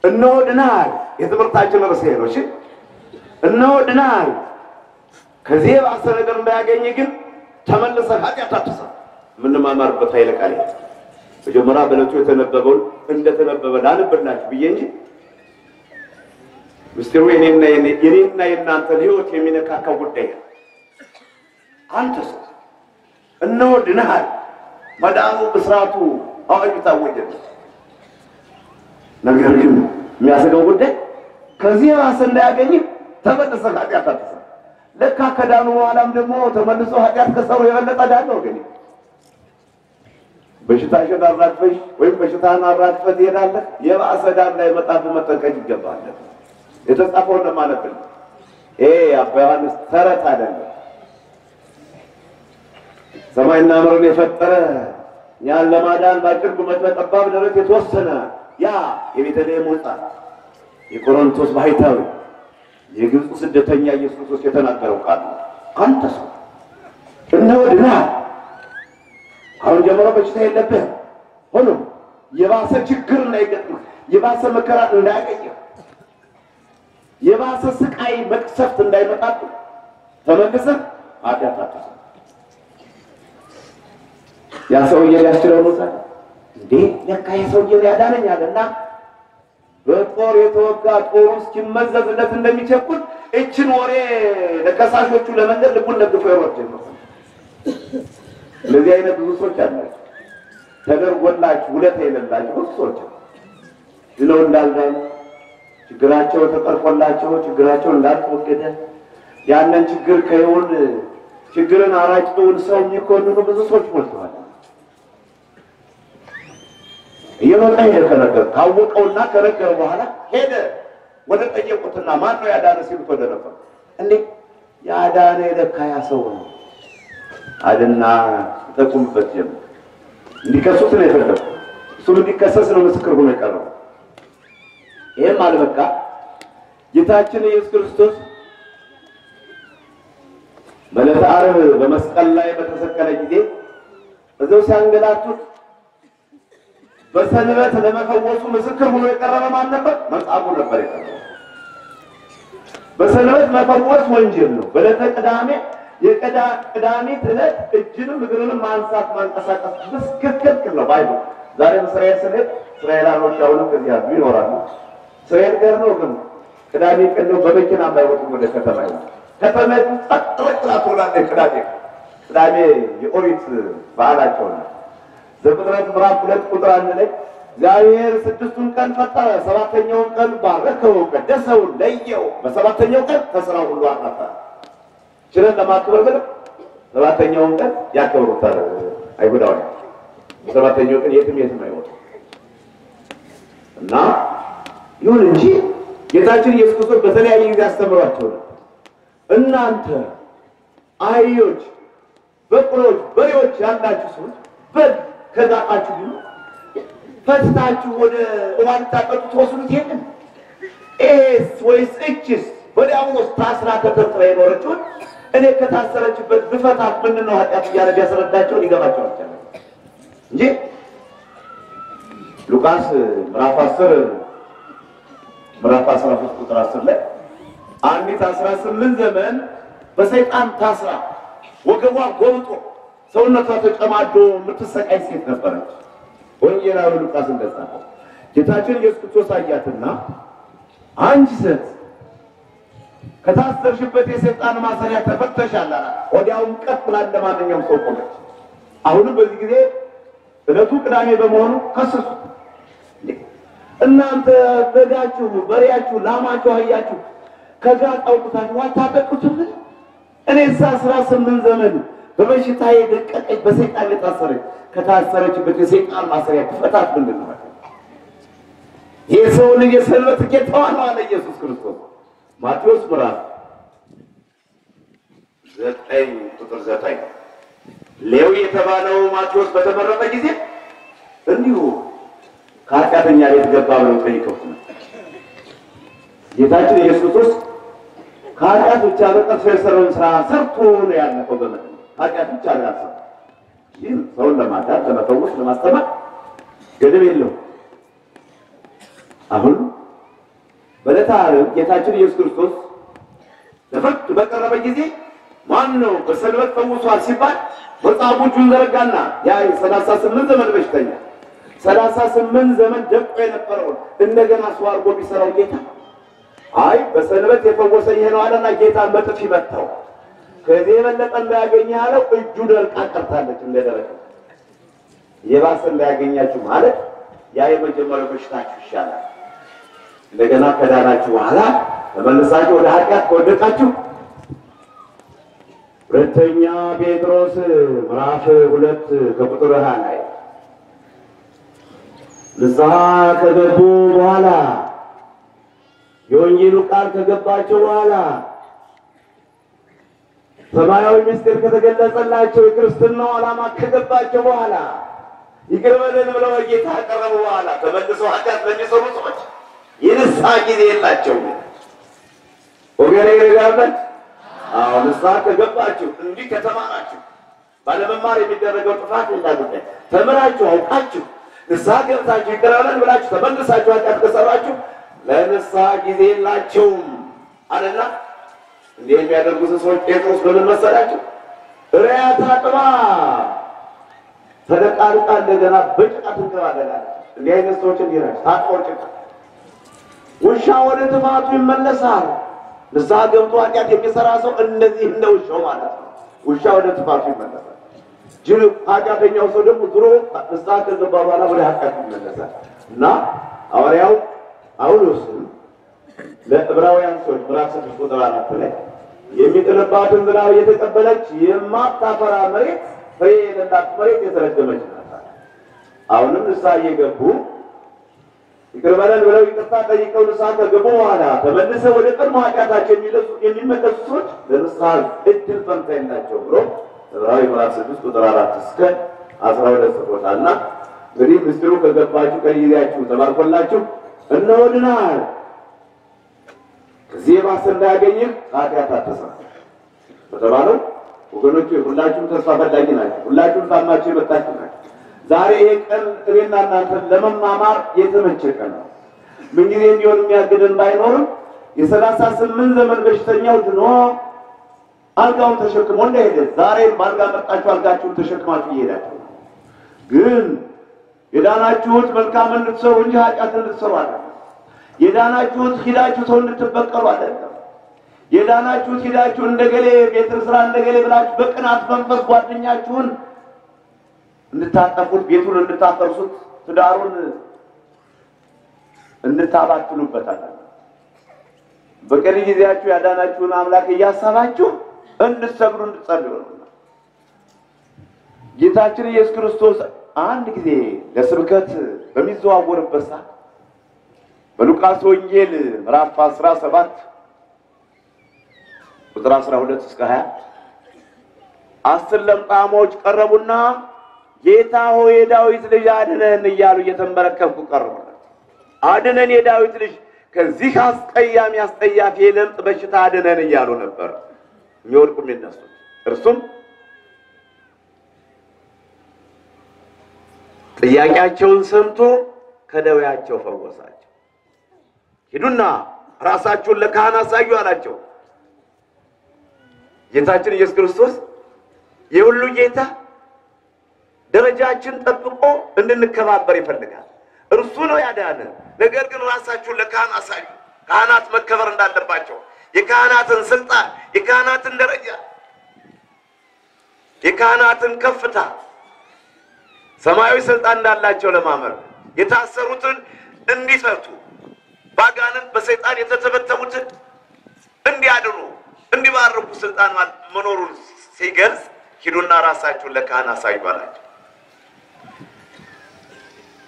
እነሆ ድናል። የትምህርታችን ርዕስ ነው። እሺ እነሆ ድናል። ከዚህ ባሰ ነገር እንዳያገኝ ግን ተመልሰህ ኃጢአት አትሰራ። ምን ማማርበት ኃይለ ቃል በጀመራ በለቱ የተነበበውን እንደተነበበ ላንብላችሁ ብዬ እንጂ ምስጢሩ የኔና የናንተ ህይወት የሚነካካው ጉዳይ አንተ ሰው እነሆ ድነሃል፣ መዳኑ ብስራቱ አዋጅ ታወጀለት። ነገር ግን የሚያሰጋው ጉዳይ ከዚህ ራስ እንዳያገኝህ ተመልሰህ ኃጢአት አትሰራ። ለካ ከዳኑ በኋላም ደግሞ ተመልሶ ኃጢአት ከሰሩ የበለጠ ዳነው። ግን በሽታሽን አራግፈሽ ወይም በሽታህን አራግፈህ ትሄዳለህ። የባሰ ዕዳ እንዳይመጣብህ መጠንቀቅ ይገባል። የተጻፈውን ለማለብል አባ ዮሐንስ ተረት አይደለም። ሰማይና ምድርን የፈጠረ ያን ለማዳን በአጭር ቁመት በጠባብ ደረት የተወሰነ ያ የቤተልሔም ወጣት የቆሮንቶስ ባሕታዊ የግብፅ ስደተኛ ኢየሱስ ክርስቶስ የተናገረው ቃል አንተ ሰው እነሆ ድነሃል፣ አሁን ጀምሮ በሽታ የለብህም። ሆኖም የባሰ ችግር እንዳይገጥምህ፣ የባሰ መከራ እንዳያገኝህ፣ የባሰ ስቃይ መቅሰፍት እንዳይመጣብህ ተመልሰህ ኃጢአት አትስራ። ያ ሰውዬ ሊያስችለው ነው ታዲያ እንዴ ለካ የሰውዬ ያዳነኛልና በጦር የተወጋ ጦሩ እስኪመዘዝለት እንደሚቸኩል እችን ወሬ ለከሳሾቹ ለመንገድ ልቡን ደግፎ ይወርድ ነው። ለዚህ አይነት ብዙ ሰዎች አላችሁ፣ ተደርጎላችሁ ውለታ የሌላችሁ ብዙ ሰዎች ድነው እንዳልዳኑ፣ ችግራቸው ተቀርፎላቸው ችግራቸው እንዳልተወገደ ያንን ችግር ከይሁን ችግርን አራጭውን ሰው የሚኮንኑ ብዙ ሰዎች ሞልተዋል። እየመጣ ሄደ ከነገር ካወቀውና ከነገረ በኋላ ሄደ ወደ ጠየቁትና ማን ነው ያዳነ ሲሉት ወደ ነበር እንዴ ያዳነ ለካ ያ ሰው ነው አለና ተቆምበት ጀመረ። እንዲከሱት ነው የፈለገው። እሱ እንዲከሰስ ነው ምስክር ሆኖ የቀረው። ይሄም አልበቃ ጌታችን ኢየሱስ ክርስቶስ በዕለተ ዓርብ በመስቀል ላይ በተሰቀለ ጊዜ እዛው ሲያንገላቱት በሰንበት ለመፈወሱ ምስክር ሆኖ የቀረበ ማን ነበር? መጻጉ ነበር የቀረበው። በሰንበት መፈወስ ወንጀል ነው። በዕለተ ቅዳሜ ቅዳሜ ዕለት እጅንም እግርንም ማንሳት ማንቀሳቀስ ክልክል ነው ባይብል። ዛሬ እስራኤል ስንሄድ እስራኤላኖች አሁንም ከዚህ ያሉ ይኖራሉ። እስራኤል ገር ነው ግን ቅዳሜ ቀን ነው በመኪና ባይወጡ ወደ ከተማ ይላል። ከተማ ተጠቅጥራ ቅዳሜ የኦሪት በዓላቸው ነው። ዘፍጥረት ምዕራፍ 2 ቁጥር 1 ላይ እግዚአብሔር 6ቱን ቀን ፈጠረ፣ 7ኛውን ቀን ባረከው፣ ቀደሰው፣ ለየው። በ7ኛው ቀን ከሥራው ሁሉ አረፈ። ችለን ለማክበር ብለው 7ኛውን ቀን ያከብሩታል አይሁዳውያን። በ7ኛው ቀን የትም አይወጡ እና ይሁን እንጂ ጌታችን ኢየሱስ ክርስቶስ በተለያየ ጊዜ አስተምሯቸው ነው። እናንተ አህዮች፣ በቅሎች፣ በሬዎች ያላችሁ ሰዎች በግ ከዛቃችሁ ግን ፈትታችሁ ወደ ውሃን ታጠጡ ተወስኑት የለም። ኤስ ወይስ እችስ በዲያብሎስ ታስራ ተተርትራ የኖረችውን እኔ ከታሰረችበት ብፈታት ምንድን ነው ኃጢአት እያደረገ ያስረዳቸው ሊገባቸው አልቻለም እንጂ ሉቃስ ምዕራፍ 10 ምዕራፍ 13 ቁጥር 10 ላይ አንዲት 18 ዘመን በሰይጣን ታስራ ወገቧ ጎብጦ ሰውነቷ ተጨማዶ የምትሰቃይ ሴት ነበረች። ወንጌላዊ ሉቃስ እንደጻፈው ጌታችን ኢየሱስ ክርስቶስ አያትና አንቺ ሴት ከታሰርሽበት የሰይጣን ማሰሪያ ተፈተሻል አላት። ወዲያውም ቀጥ ብላ እንደማንኛውም ሰው ቆመች። አሁንም በዚህ ጊዜ ዕለቱ ቅዳሜ በመሆኑ ከሰሱ። እናንተ በጋችሁ፣ በሬያችሁ፣ ላማችሁ፣ አህያችሁ ከዛ አውጥታችሁ አታጠጡትም? እኔስ 18 ዘመን በበሽታ የደቀቀች በሰይጣን የታሰረች ከታሰረችበት የሰይጣን ማሰሪያ ትፈታት ምንድን ነው? የሰው ልጅ የሰንበት ጌታዋ ነው አለ ኢየሱስ ክርስቶስ። ማቴዎስ ምዕራፍ 9 ቁጥር 9 ሌዊ የተባለው ማቴዎስ በተመረጠ ጊዜ እንዲሁ ከኃጢአተኛ ቤት ገባ ብለው ጠይቀውት ነው። ጌታችን ኢየሱስ ክርስቶስ ከኃጢአት ብቻ በቀር የሰራውን ስራ ሰርቶ ነው ያለፈው። በመጠን ኃጢአት ብቻ አላሰበም። ይህ ሰውን ለማዳን ለመፈወስ ለማስተማር ገደብ የለውም። አሁን በዕለተ ዓርብ ጌታችን ኢየሱስ ክርስቶስ ለፍርድ በቀረበ ጊዜ ማን ነው በሰንበት ፈውሷል ሲባል መጽሐፉ እጁን ዘረጋና ያ 38 ዘመን በሽተኛ 38 ዘመን ደቆ የነበረውን እንደገና ሰው አድርጎ ቢሰራው ጌታ አይ በሰንበት የፈወሰኝ ይሄ ነው አለና ጌታን በጥፊ መታው። ከዚህ የበለጠ እንዳያገኝ ያለው እጁ ደርቃ ቀርታለች እንደደረቀ የባሰ እንዳያገኛችሁ ማለት ያ የመጀመሪያው በሽታችሁ ይሻላል። እንደገና ከዳናችሁ በኋላ ተመልሳችሁ ወደ ኃጢአት ከወደቃችሁ ሁለተኛ ጴጥሮስ ምዕራፍ 2 ከቁጥር 20 ላይ ንስሐ ከገቡ በኋላ የወንጌሉ ቃል ከገባቸው በኋላ ሰማያዊ ምስጢር ከተገለጸላቸው የክርስትናው ዓላማ ከገባቸው በኋላ ይቅር በለን ብለው ጌታ ቀረቡ በኋላ ተመልሰው ኃጢአት ለሚሰሩ ሰዎች የንስሐ ጊዜ የላቸውም። ወገኔ ይረጋበት። አሁን ንስሐ ከገባችሁ እንዲህ ከተማራችሁ ባለመማር የሚደረገው ጥፋት እንዳይደለ ተምራችሁ አውቃችሁ ንስሐ ገብታችሁ ይቅር በለን ብላችሁ ተመልሳችሁ ኃጢአት ከሰራችሁ ለንስሐ ጊዜ የላቸውም አለና እንዲህ የሚያደርጉት ሰዎች ጴጥሮስ በምን መሰላችሁ? ሪያ ታጥባ ተደቃርቃ እንደገና በጭቃ ትንከባለላለች። እንዲህ አይነት ሰዎች እንዲህ ናቸው። ታጥቦ ጭቃ ውሻ ወደ ጥፋቱ ይመለሳል። ንስሐ ገብቶ ኃጢአት የሚሰራ ሰው እንደዚህ እንደ ውሻው ማለት ነው። ውሻ ወደ ጥፋቱ ይመለሳል። ጅል ኃጢአተኛው ሰው ደግሞ ድሮ ንስሐ ከገባ በኋላ ወደ ኃጢአት ይመለሳል። እና ሐዋርያው ጳውሎስም ለዕብራውያን ሰዎች ምዕራፍ 6 ቁጥር 4 ላይ የሚጥልባትን ዝናብ እየተቀበለች የማታፈራ መሬት ፍሬ የሌላት መሬት የተረገመች ናት። አሁንም ንስሐ እየገቡ ይቅር በለን ብለው ይቅርታ ጠይቀው ንስሐ ከገቡ በኋላ ተመልሰው ወደ ቀድሞ ኃጢአታቸው የሚመለሱ ሰዎች ለንስሐ እድል ፈንታ የላቸው ብሎ ዕብራዊ ምዕራፍ 6 ቁጥር 4 እስከ 12 ጽፎታልና እንግዲህ ምስጢሩ ከገባችሁ ከጊዜያችሁ ተባርኮላችሁ እነሆ ድነሃል። ከዚህ የባሰ እንዳያገኝህ ኃጢአት አትስራ በተባለው ወገኖች ሁላችሁም ተስፋ ፈላጊ ናችሁ። ሁላችሁም ታማችሁ የመጣችሁ ናችሁ። ዛሬ ይሄ ቀን እኔና እናንተን ለመማማር የተመቸ ቀን ነው። ምንጊዜ እንዲሆን የሚያግደን ባይኖርም የ38 ዘመን በሽተኛው ድኖ አልጋውን ተሸክሞ እንደሄደ ዛሬም ባልጋ መጣችሁ አልጋችሁን ተሸክማችሁ እየሄዳችሁ ግን የዳናችሁት መልካም እንድትሰሩ እንጂ ኃጢአት እንድትሰሩ አይደለም። የዳናችሁት ሂዳችሁ ሰው እንድትበቀሉ አይደለም። የዳናችሁት ሂዳችሁ እንደገሌ ቤት ስራ እንደገሌ ብላችሁ በቅናት መንፈስ ጓደኛችሁን እንድታጠፉት፣ ቤቱን እንድታፈርሱት፣ ትዳሩን እንድታባትሉበት አይደለም። በቀሪ ጊዜያችሁ ያዳናችሁን አምላክ እያሰባችሁ እንድትሰግዱ እንድትጸልዩ ነው። ጌታችን ኢየሱስ ክርስቶስ አንድ ጊዜ ለስብከት በሚዘዋወርበት ሰዓት በሉቃስ ወንጌል ምዕራፍ 17 ቁጥር 12 እስከ 20 10 ለምጻሞች ቀረቡና ጌታ ሆይ የዳዊት ልጅ አድነን እያሉ እየተንበረከኩ ቀረቡለት። አድነን የዳዊት ልጅ ከዚህ አስቀያሚ አስጠያፊ የለምጽ በሽታ አድነን እያሉ ነበር የሚወድቁ የሚነሱት። እርሱም ጥያቄያቸውን ሰምቶ ከደዌያቸው ፈወሳቸው። ሂዱና ራሳችሁን ለካህን አሳዩ አላቸው። ጌታችን ኢየሱስ ክርስቶስ የሁሉ ጌታ ደረጃችን ጠብቆ እንድንከባበር ይፈልጋል። እርሱ ነው ያዳነ። ነገር ግን ራሳችሁን ለካህን አሳዩ። ካህናት መከበር እንዳለባቸው፣ የካህናትን ስልጣን፣ የካህናትን ደረጃ፣ የካህናትን ከፍታ፣ ሰማያዊ ስልጣን እንዳላቸው ለማመር የታሰሩትን እንዲፈቱ፣ ባጋንን በሰይጣን የተተበተቡትን እንዲያድኑ፣ እንዲባርኩ ስልጣን መኖሩን ሲገልጽ ሂዱና ራሳችሁን ለካህን አሳዩ አላቸው።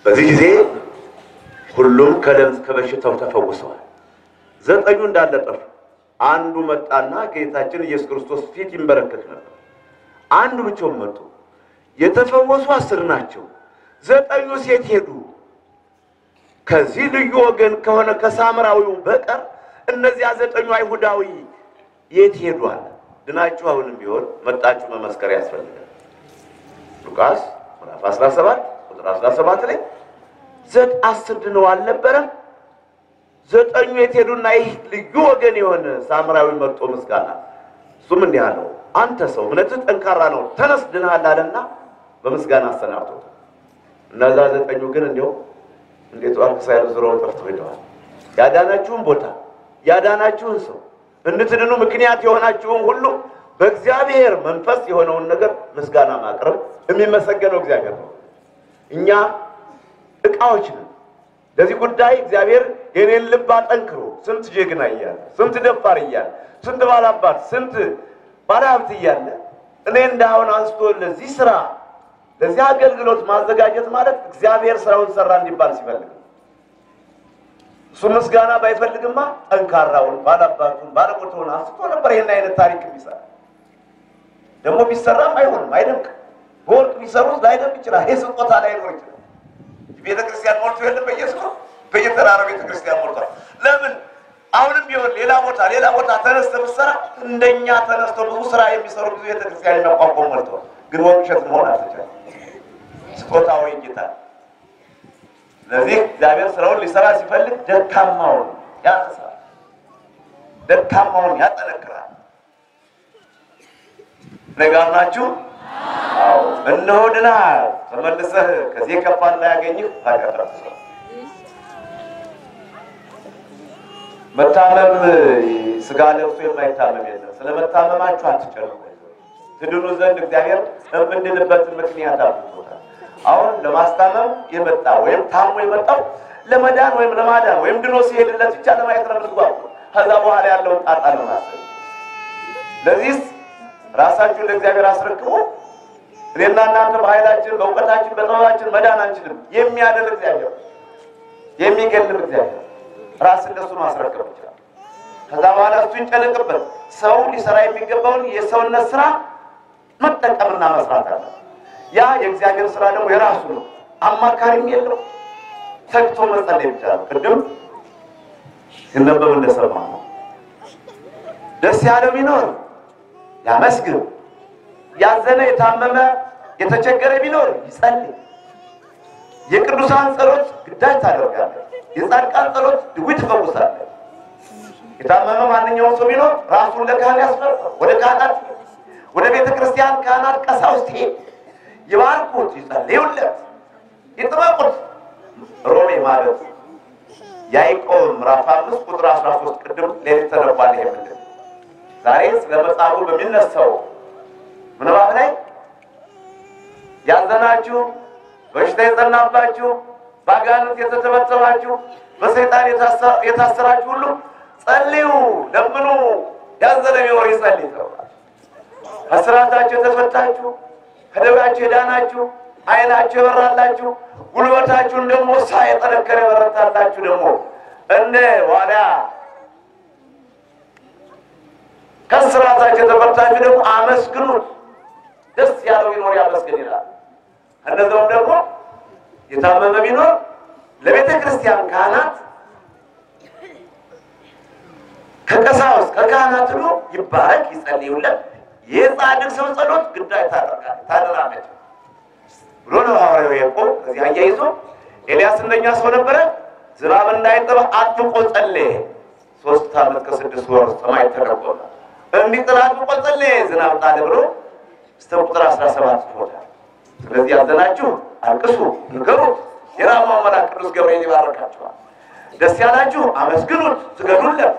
በዚህ ጊዜ ሁሉም ከለምጽ ከበሽታው ተፈውሰዋል። 9 እንዳለ ጠፉ። አንዱ መጣና ጌታችን ኢየሱስ ክርስቶስ ፊት ይንበረከክ ነበር። አንዱ ብቻውን መጡ። የተፈወሱ 10 ናቸው። 9ኙ ሴት ሄዱ። ከዚህ ልዩ ወገን ከሆነ ከሳምራዊው በቀር እነዚያ 9ኙ አይሁዳዊ የት ሄዷል? ድናችሁ አሁንም ቢሆን መጣችሁ መመስከር ያስፈልጋል። ሉቃስ ምዕራፍ 17 ቁጥር 17 ላይ 10 ድነው አልነበረም? 9ኙ የት ሄዱና ይህ ልዩ ወገን የሆነ ሳምራዊ መጥቶ ምስጋና እሱም እንዲህ አለው፣ አንተ ሰው እምነትህ ጠንካራ ነው፣ ተነስ ድነሃል አለና በምስጋና አሰናብቶት። እነዛ 9ኙ ግን እንዴት ዋልክ ሳይሉ ዙረው ጠፍተው ሄደዋል። ያዳናችሁን ቦታ ያዳናችሁን ሰው እንድትድኑ ምክንያት የሆናችሁን ሁሉ በእግዚአብሔር መንፈስ የሆነውን ነገር ምስጋና ማቅረብ የሚመሰገነው እግዚአብሔር ነው። እኛ ዕቃዎች ነን። ለዚህ ጉዳይ እግዚአብሔር የኔን ልብ አጠንክሮ ስንት ጀግና እያለ ስንት ደፋር እያለ ስንት ባላባት ስንት ባለሀብት እያለ እኔ እንዳሁን አንስቶ ለዚህ ስራ ለዚህ አገልግሎት ማዘጋጀት ማለት እግዚአብሔር ስራውን ሰራ እንዲባል ሲፈልግ እሱ ምስጋና ባይፈልግማ ጠንካራውን ባላባቱን ባለቆቱን አንስቶ ነበር ይሄን አይነት ታሪክ የሚሰራ። ደግሞ ቢሰራም አይሆንም፣ አይደምቅም። በወርቅ ቢሰሩት ላይደምቅ ይችላል። ይሄ ስጦታ ላይኖር ይችላል። ቤተክርስቲያን ሞልቶ የለም በየስሩ በየተራራው ቤተክርስቲያን ሞልቷል። ለምን? አሁንም ቢሆን ሌላ ቦታ ተነስተ ብትሰራ እንደኛ ተነስቶ ብዙ ስራ የሚሰሩ ብዙ ቤተክርስቲያን የሚያቋቁሙ ሞልቷል። ግን ወንሸት መሆን አልተቻለም። ስጦታው ጌታ። ስለዚህ እግዚአብሔር ስራውን ሊሰራ ሲፈልግ ደካማውን ያነሳል፣ ደካማውን ያጠነክራል። ነገር ናችሁ? አዎ። እነሆ ድነሃል፣ ተመልሰህ ከዚህ ከፋ እንዳያገኝህ ታቀርብ። መታመም ስጋ ለብሶ የማይታመም የለም። ስለመታመማችሁ አትጨነቁ። ትድኑ ዘንድ እግዚአብሔር የምንድንበትን ምክንያት አድርጎታል። አሁን ለማስታመም የመጣ ወይም ታሞ የመጣው ለመዳን ወይም ለማዳን ወይም ድኖ ሲሄድለት ብቻ ለማየት ነው የምትጓጉ። ከዛ በኋላ ያለውን ጣጣ ነው ማሰብ። ለዚህ ራሳችሁን ለእግዚአብሔር አስረክቡ። እኔና እናንተ በኃይላችን በእውቀታችን በጥበባችን መዳን አንችልም። የሚያድን እግዚአብሔር፣ የሚገድል እግዚአብሔር ራስን ለሱ ማስረከብ ይችላል። ከዛ በኋላ እሱ ይጨነቅበት። ሰው ሊሰራ የሚገባውን የሰውነት ስራ መጠቀምና መስራት አለ። ያ የእግዚአብሔር ስራ ደግሞ የራሱ ነው። አማካሪም የለው፣ ተግቶ መጸለይ ብቻ ነው። ቅድም ሲነበብ እንደሰማነው ደስ ያለው ቢኖር ያመስግን፣ ያዘነ የታመመ የተቸገረ ቢኖር ይጸልይ። የቅዱሳን ጸሎት ግዳጅ ታደርጋለህ። የጻድቃን ጸሎት ድውይ ትፈውሳለህ። የታመመ ማንኛውም ሰው ቢኖር ራሱን ለካህን ያስፈርድ፣ ወደ ካህናት ወደ ቤተ ክርስቲያን ካህናት ቀሳውስት ይባርኩት፣ ይጸልዩለት፣ ይጥመቁት። ሮሜ ማለት ያዕቆብ ምዕራፍ 5 ቁጥር 13 ቅድም ሌሊት ተነቧል። ይሄ ምንድን ዛሬ ስለመጻጉ በሚነሳው ምንባብ ላይ ያዘናችሁ፣ በሽታ የጸናባችሁ፣ ባጋንንት የተተበተባችሁ፣ በሰይጣን የታሰራችሁ ሁሉ ጸልዩ፣ ለምኑ፣ ያዘነ ቢኖር ይጸልይ ተብሏል። ከስራታችሁ የተፈታችሁ፣ ከደዌያችሁ የዳናችሁ፣ ዓይናችሁ የበራላችሁ፣ ጉልበታችሁን ደግሞ የጠነከረ የበረታላችሁ ደግሞ እንደ ዋልያ ከስራታችሁ የተፈታችሁ ደግሞ አመስግኑት። ደስ ያለው ቢኖር ያመስግን ይላል። እነዚያውም ደግሞ የታመመ ቢኖር ለቤተ ክርስቲያን ካህናት ከቀሳውስት ከካህናት ሁሉ ይባረክ፣ ይጸልዩለት። የጻድቅ ሰው ጸሎት ግዳይ ታደርጋለች ብሎ ነው ሐዋርያው ያዕቆብ። ከዚህ አያይዞ ኤልያስ እንደኛ ሰው ነበረ። ዝናብ እንዳይጠባ አጥብቆ ጸለየ። 3 ዓመት ከ6 ወር ሰማይ ተከፈተ። እንዲጥል አጥብቆ ጸለየ፣ ዝናብ ጣለ ብሎ እስከ ቁጥር 17 ይወጣል። ስለዚህ ያዘናችሁ አልቅሱ፣ ንገሩት። የራማው መልአክ ቅዱስ ገብርኤል ይባርካችኋል። ደስ ያላችሁ አመስግኑት፣ ስገዱለት፣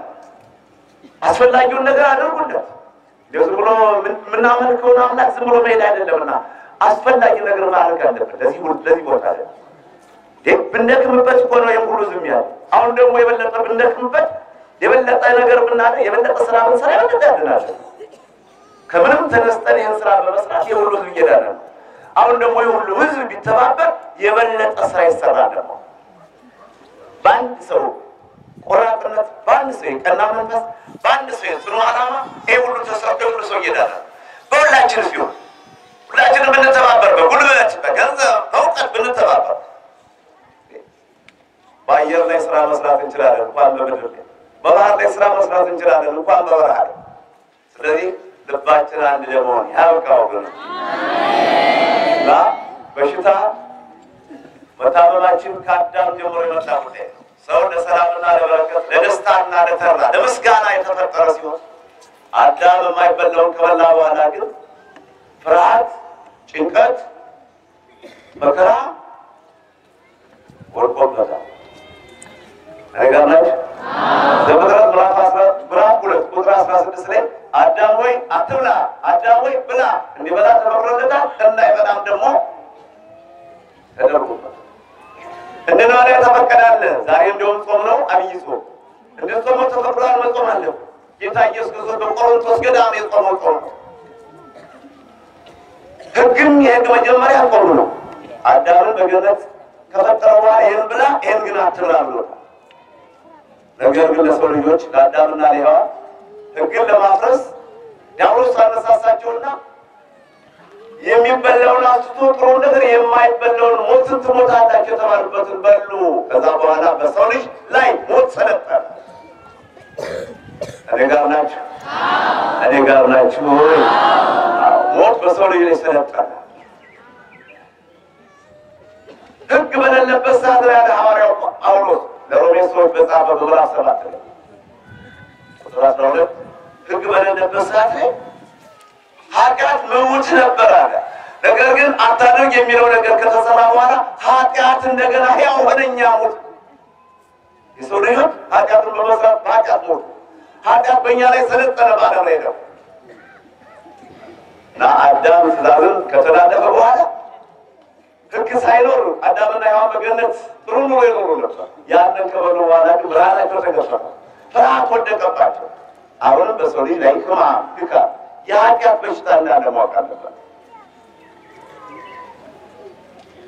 አስፈላጊውን ነገር አድርጉለት። ዝም ብሎ የምናመልከውን አምላክ ዝም ብሎ መሄድ አይደለምና አስፈላጊ ነገር ማድረግ አለበት። ለዚህ ቦታ ላይ ብንደክምበት እኮ ነው ይሄን ሁሉ ዝም ያለው። አሁን ደግሞ የበለጠ ብንደክምበት የበለጠ ነገር ብናደርግ የበለጠ ስራ ብንሰራ የበለጠ ያድናል። ከምንም ተነስተን ይሄን ስራ በመስራት የሁሉ ህዝብ እየዳነ ነው። አሁን ደግሞ የሁሉ ህዝብ ቢተባበር የበለጠ ስራ ይሰራል። ደግሞ በአንድ ሰው ቆራጥነት፣ በአንድ ሰው የቀና መንፈስ፣ በአንድ ሰው የጽኑ ዓላማ ይሄ ሁሉ ተሰርቶ ሁሉ ሰው እየዳነ ነው። በሁላችን ሲሆን ሁላችንም ብንተባበር፣ በጉልበት በገንዘብ በእውቀት ብንተባበር በአየር ላይ ስራ መስራት እንችላለን፣ እንኳን በምድር ላይ በባህር ላይ ስራ መስራት እንችላለን፣ እንኳን በበረሃ ላይ። ስለዚህ ልባችን አንድ ለመሆን ያብቃው። ግን እና በሽታ መታመማችን ከአዳም ጀምሮ የመጣ ጉዳይ ነው። ሰው ለሰላምና ለበረከት ለደስታና ለተድላ ለምስጋና የተፈጠረ ሲሆን አዳም የማይበላውን ከበላ በኋላ ግን ፍርሃት፣ ጭንቀት፣ መከራ ወርቆበታል። አይገርምም? ዘፍጥረት ምዕራፍ 2 ቁጥር 16 ላይ አዳም ሆይ አትብላ አለ። ዛሬ እንደውም ጾም ነው፣ አብይ ጾም። እንድንጾመው ተፈቅዷል፣ መጾም አለብን። ጌታ ኢየሱስ ክርስቶስ በቆሮንቶስ ገዳም የጾመው ጾም ነው። ሕግም የሕግ መጀመሪያ ጾም ነው። አዳምን በገነት ከፈጠረው በኋላ ይህን ብላ ይህን ግን አትብላ ብሎታል። ነገር ግን ለሰው ልጆች ለአዳምና ለሔዋን ሕግን ለማፍረስ ዲያብሎስ አነሳሳቸውና የሚበላውን አስቶ ጥሩ ነገር የማይበላውን ሞትን ትሞታላችሁ የተባሉበትን በሉ። ከዛ በኋላ በሰው ልጅ ላይ ሞት ሰለጠነ። እኔ ጋር ናችሁ? እኔ ጋር ናችሁ? ሞት በሰው ልጅ ላይ ሰለጠነ። ሕግ በሌለበት ሰዓት ላይ ያለ ሐዋርያው ጳውሎስ ለሮሜ ሰዎች በጻፈ በምዕራፍ 7 ላይ ቁጥር 12 ሕግ በሌለበት ሰዓት ላይ ኃጢአት መውት ነበር አለ። ነገር ግን አታድርግ የሚለው ነገር ከተሰራ በኋላ ኃጢአት እንደገና ሕያው ሆነኛ ሞት። የሰው ልጆች ኃጢአትን በመስራት በኃጢአት ሞት። ኃጢአት በእኛ ላይ ሰለጠነ ባለም ላይ ነው እና አዳም ትእዛዝን ከተላለፈ በኋላ ሕግ ሳይኖር አዳምና ሔዋን በገነት ጥሩ ኑሮ ይኖሩ ነበር። ያንን ከበሉ በኋላ ግን ብርሃናቸው ተገፈፈ፣ ፍርሃት ወደቀባቸው። አሁንም በሰው ልጅ ላይ ሕማም፣ ድካም፣ የኃጢአት በሽታ እንዳለ ማወቅ አለበት።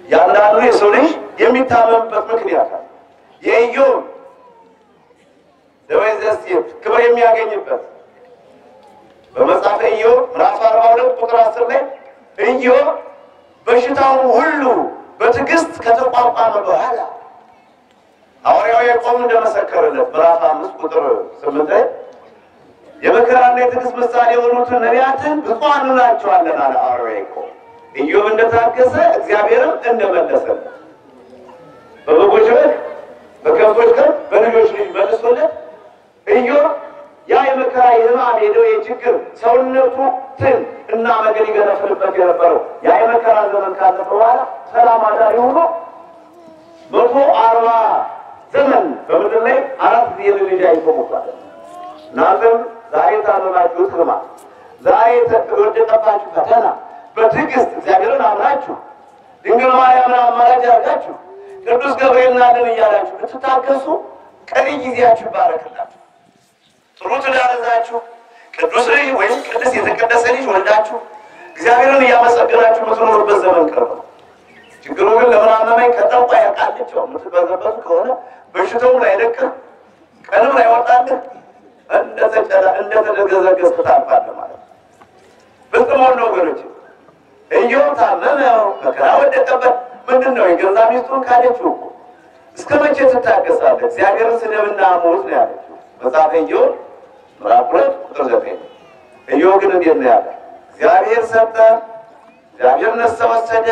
ያንዳንዱ የሰው ልጅ የሚታመምበት ምክንያት አለ። የኢዮብ ደዌ ዘሴት ክብር የሚያገኝበት በመጽሐፈ ኢዮብ ምዕራፍ 42 ቁጥር 10 ላይ ኢዮብ በሽታውን ሁሉ በትዕግስት ከተቋቋመ በኋላ ሐዋርያው ያዕቆብ እንደመሰከረለት ምዕራፍ 5 ቁጥር 8 ላይ የመከራና የትዕግስት ምሳሌ የሆኑትን ነቢያትን ብፁዓን እንላቸዋለን አለ ሐዋርያው ያዕቆብ። ኢዮብ እንደታገሰ እግዚአብሔርም እንደመለሰለት በበጎች በግ በከብቶች ከብት በልጆች ልጅ መልሶለት ኢዮብ ያ የመከራ የሕማም የደዌ ችግር ሰውነቱ ትን እና መገል ይገነፍልበት የነበረው ያ የመከራ ዘመን ካለፈ በኋላ ሰላም አዳሪ ሆኖ 140 ዘመን በምድር ላይ 4 ጊዜ ልጅ አይቆሙባል። እናንተም ዛሬ ታመማችሁት ሕማም፣ ዛሬ የወደቀባችሁ ፈተና በትዕግስት እግዚአብሔርን አምናችሁ ድንግል ማርያምን አማላጅ አድርጋችሁ ቅዱስ ገብርኤልን አለን እያላችሁ ብትታገሱ ቀሪ ጊዜያችሁ ይባረክላችሁ። ጥሩ ትዳር ይዛችሁ ቅዱስ ልጅ ወይም ቅዱስ የተቀደሰ ልጅ ወልዳችሁ እግዚአብሔርን እያመሰገናችሁ የምትኖሩበት ዘመን ቅርብ ነው። ችግሩ ግን ለምን አመመኝ ከጠንቋይ ያቃልቸው የምትበዘበዙ ከሆነ በሽታውም ላይ ደቅህ ቀንም ላይ ወጣልህ እንደተደገዘገዝክ ታልፋለህ ማለት ነው። ፍጹም ነው ወገኖች። ኢዮብ ታመመው፣ መከራ ወደቀበት። ምንድን ነው የገዛ ሚስቱን ካደችው እኮ እስከ መቼ ትታገሳለህ? እግዚአብሔርን ስደብና ሞት ነው ያለችው መጽሐፈ ኢዮብ ምዕራፍ 2 ቁጥር 9። ኢዮብ ግን እንዴት ነው ያለ? እግዚአብሔር ሰጠ፣ እግዚአብሔር ነሳ ወሰደ፣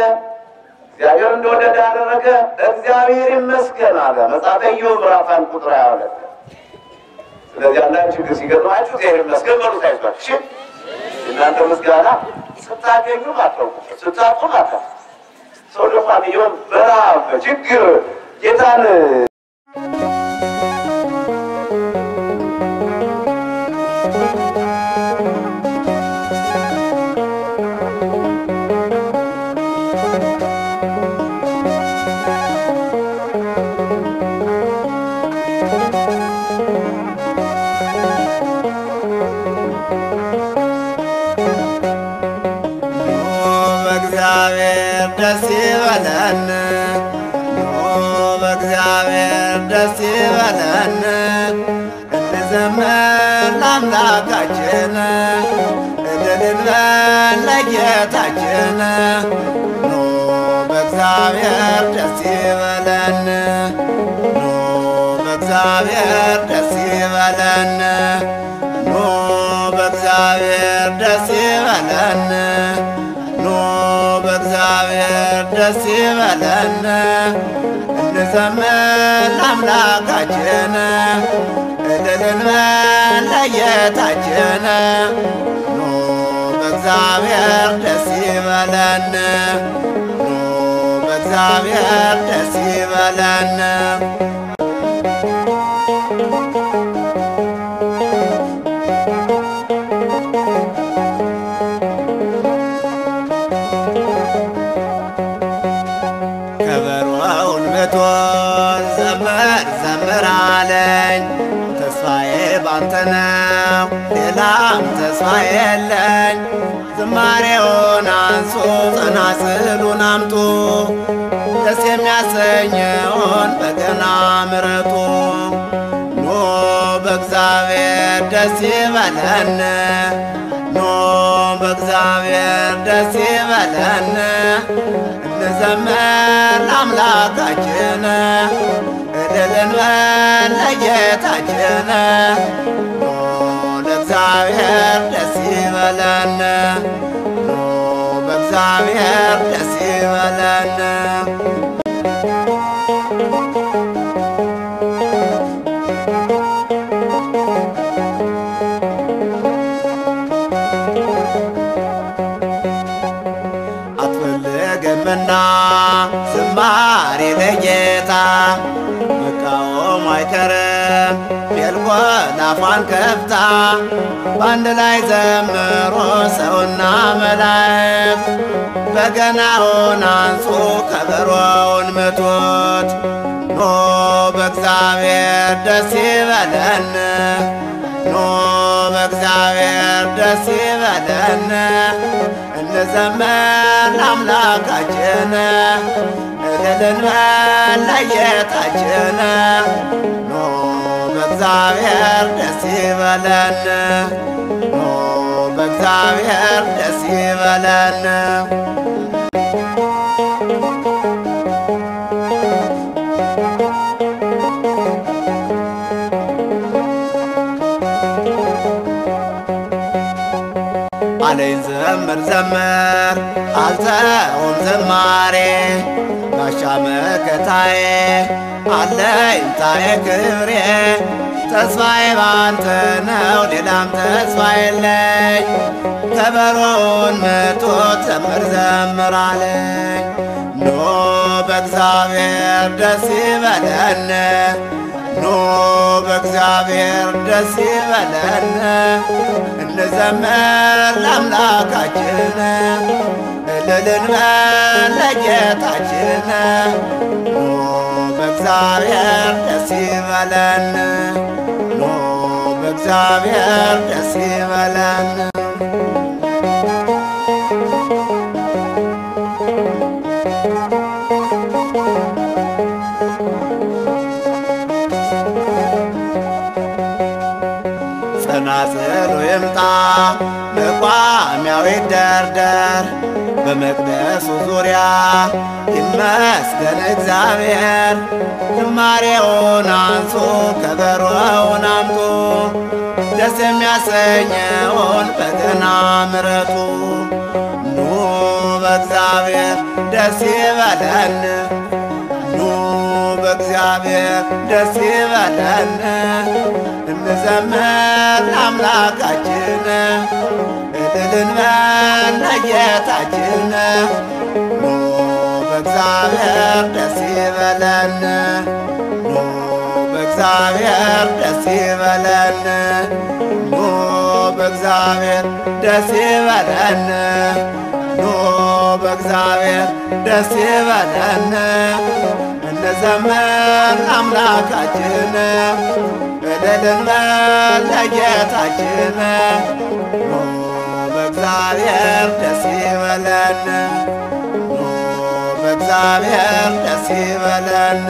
እግዚአብሔር እንደወደደ አደረገ፣ እግዚአብሔር ይመስገን አለ መጽሐፈ ኢዮብ ምዕራፍ 1 ቁጥር 22። ስለዚህ አንዳንድ ችግር ሲገጥማችሁ እግዚአብሔር ይመስገን በሉ ሳይዟችሁ። እሺ እናንተ ምስጋና ስታገኙ አታውቁ፣ ስታጡ አታውቁ። ሰው ደግሞ ኢዮብ በረሃብ በችግር ጌታን በእግዚአብሔር ደስ ይበለን፣ በእግዚአብሔር ደስ ይበለን፣ እንዘምር ለአምላካችን፣ እልል እንበል ለጌታችን። በእግዚአብሔር ደስ ይበለን፣ በእግዚአብሔር ደስ ይበለን፣ በእግዚአብሔር ደስ ይበለን፣ በእግዚአብሔር ደስ ይበለን፣ እንዘምር ለአምላካችን፣ እልል እንበል ለጌታችን። በእግዚአብሔር ደስ ይበለን፣ በእግዚአብሔር ደስ ይበለን። ከበሮውን አስነክቶን ዘምር ዘምር አለኝ። ተስፋዬ ባንተ ነው ሌላም ተስፋ የለኝ። ዝማሬውን አንሱ ጸናጽሉን አምጡ፣ ደስ የሚያሰኘውን በገና ምረጡ። ኑ በእግዚአብሔር ደስ ይበለን፣ ኑ በእግዚአብሔር ደስ ይበለን። እንዘምር ለአምላካችን እልል እንበል ለጌታችን። ኑ ለእግዚአብሔር ደስ ይበለን፣ ኑ በእግዚአብሔር ደስ ይበለን። አትፈልግምና ዝማሬ ለጌታ መቃወም አይቀርም ሜልኮል አፏን ከፍታ። በአንድ ላይ ዘምሮ ሰውና መላእክት በገናውን አንሱ ከበሮውን ምቱት። ኑ በእግዚአብሔር ደስ ይበለን፣ ኑ በእግዚአብሔር ደስ ይበለን። እንዘምር ለአምላካችን እልል እንበል ለጌታችን። ኑ በእግዚአብሔር ደስ ይበለን፣ ኑ በእግዚአብሔር ደስ ይበለን። አለኝ ዘምር ዘምር አልተውም ዝማሬ፣ ጋሻ መከታዬ አለኝታዬ ክብሬ። ተስፋዬ ባንተ ነው ሌላም ተስፋ የለኝ። ከበሮውን ምቱት ዘምር ዘምር አለኝ። ኑ በእግዚአብሔር ደስ ይበለን፣ ኑ በእግዚአብሔር ደስ ይበለን። እንዘምር ለአምላካችን እልል እንበል ለጌታችን። ኑ በእግዚአብሔር ደስ ይበለን፣ ኑ በእግዚአብሔር ደስ ይበለን። ጸናጽሉ ይምጣ መቋሚያው ይደርደር፣ በመቅደሱ ዙሪያ ይመስገን እግዚአብሔር። ዝማሬውን አንሱ ከበሮውን አምጡ፣ ደስ የሚያሰኘውን በገና ምረጡ። ኑ በእግዚአብሔር ደስ ይበለን፣ ኑ በእግዚአብሔር ደስ ይበለን። እንዘምር ለአምላካችን እልል እንበል ለጌታችን። ኑ በእግዚአብሔር ደስ ይበለን፣ ኑ በእግዚአብሔር ደስ ይበለን። ኑ በእግዚአብሔር ደስ ይበለን፣ ኑ በእግዚአብሔር ደስ ይበለን። እንዘምር አምላካችን እልል እንበል ለጌታችን። ኑ በእግዚአብሔር ደስ ይበለን፣ ኑ በእግዚአብሔር ደስ ይበለን።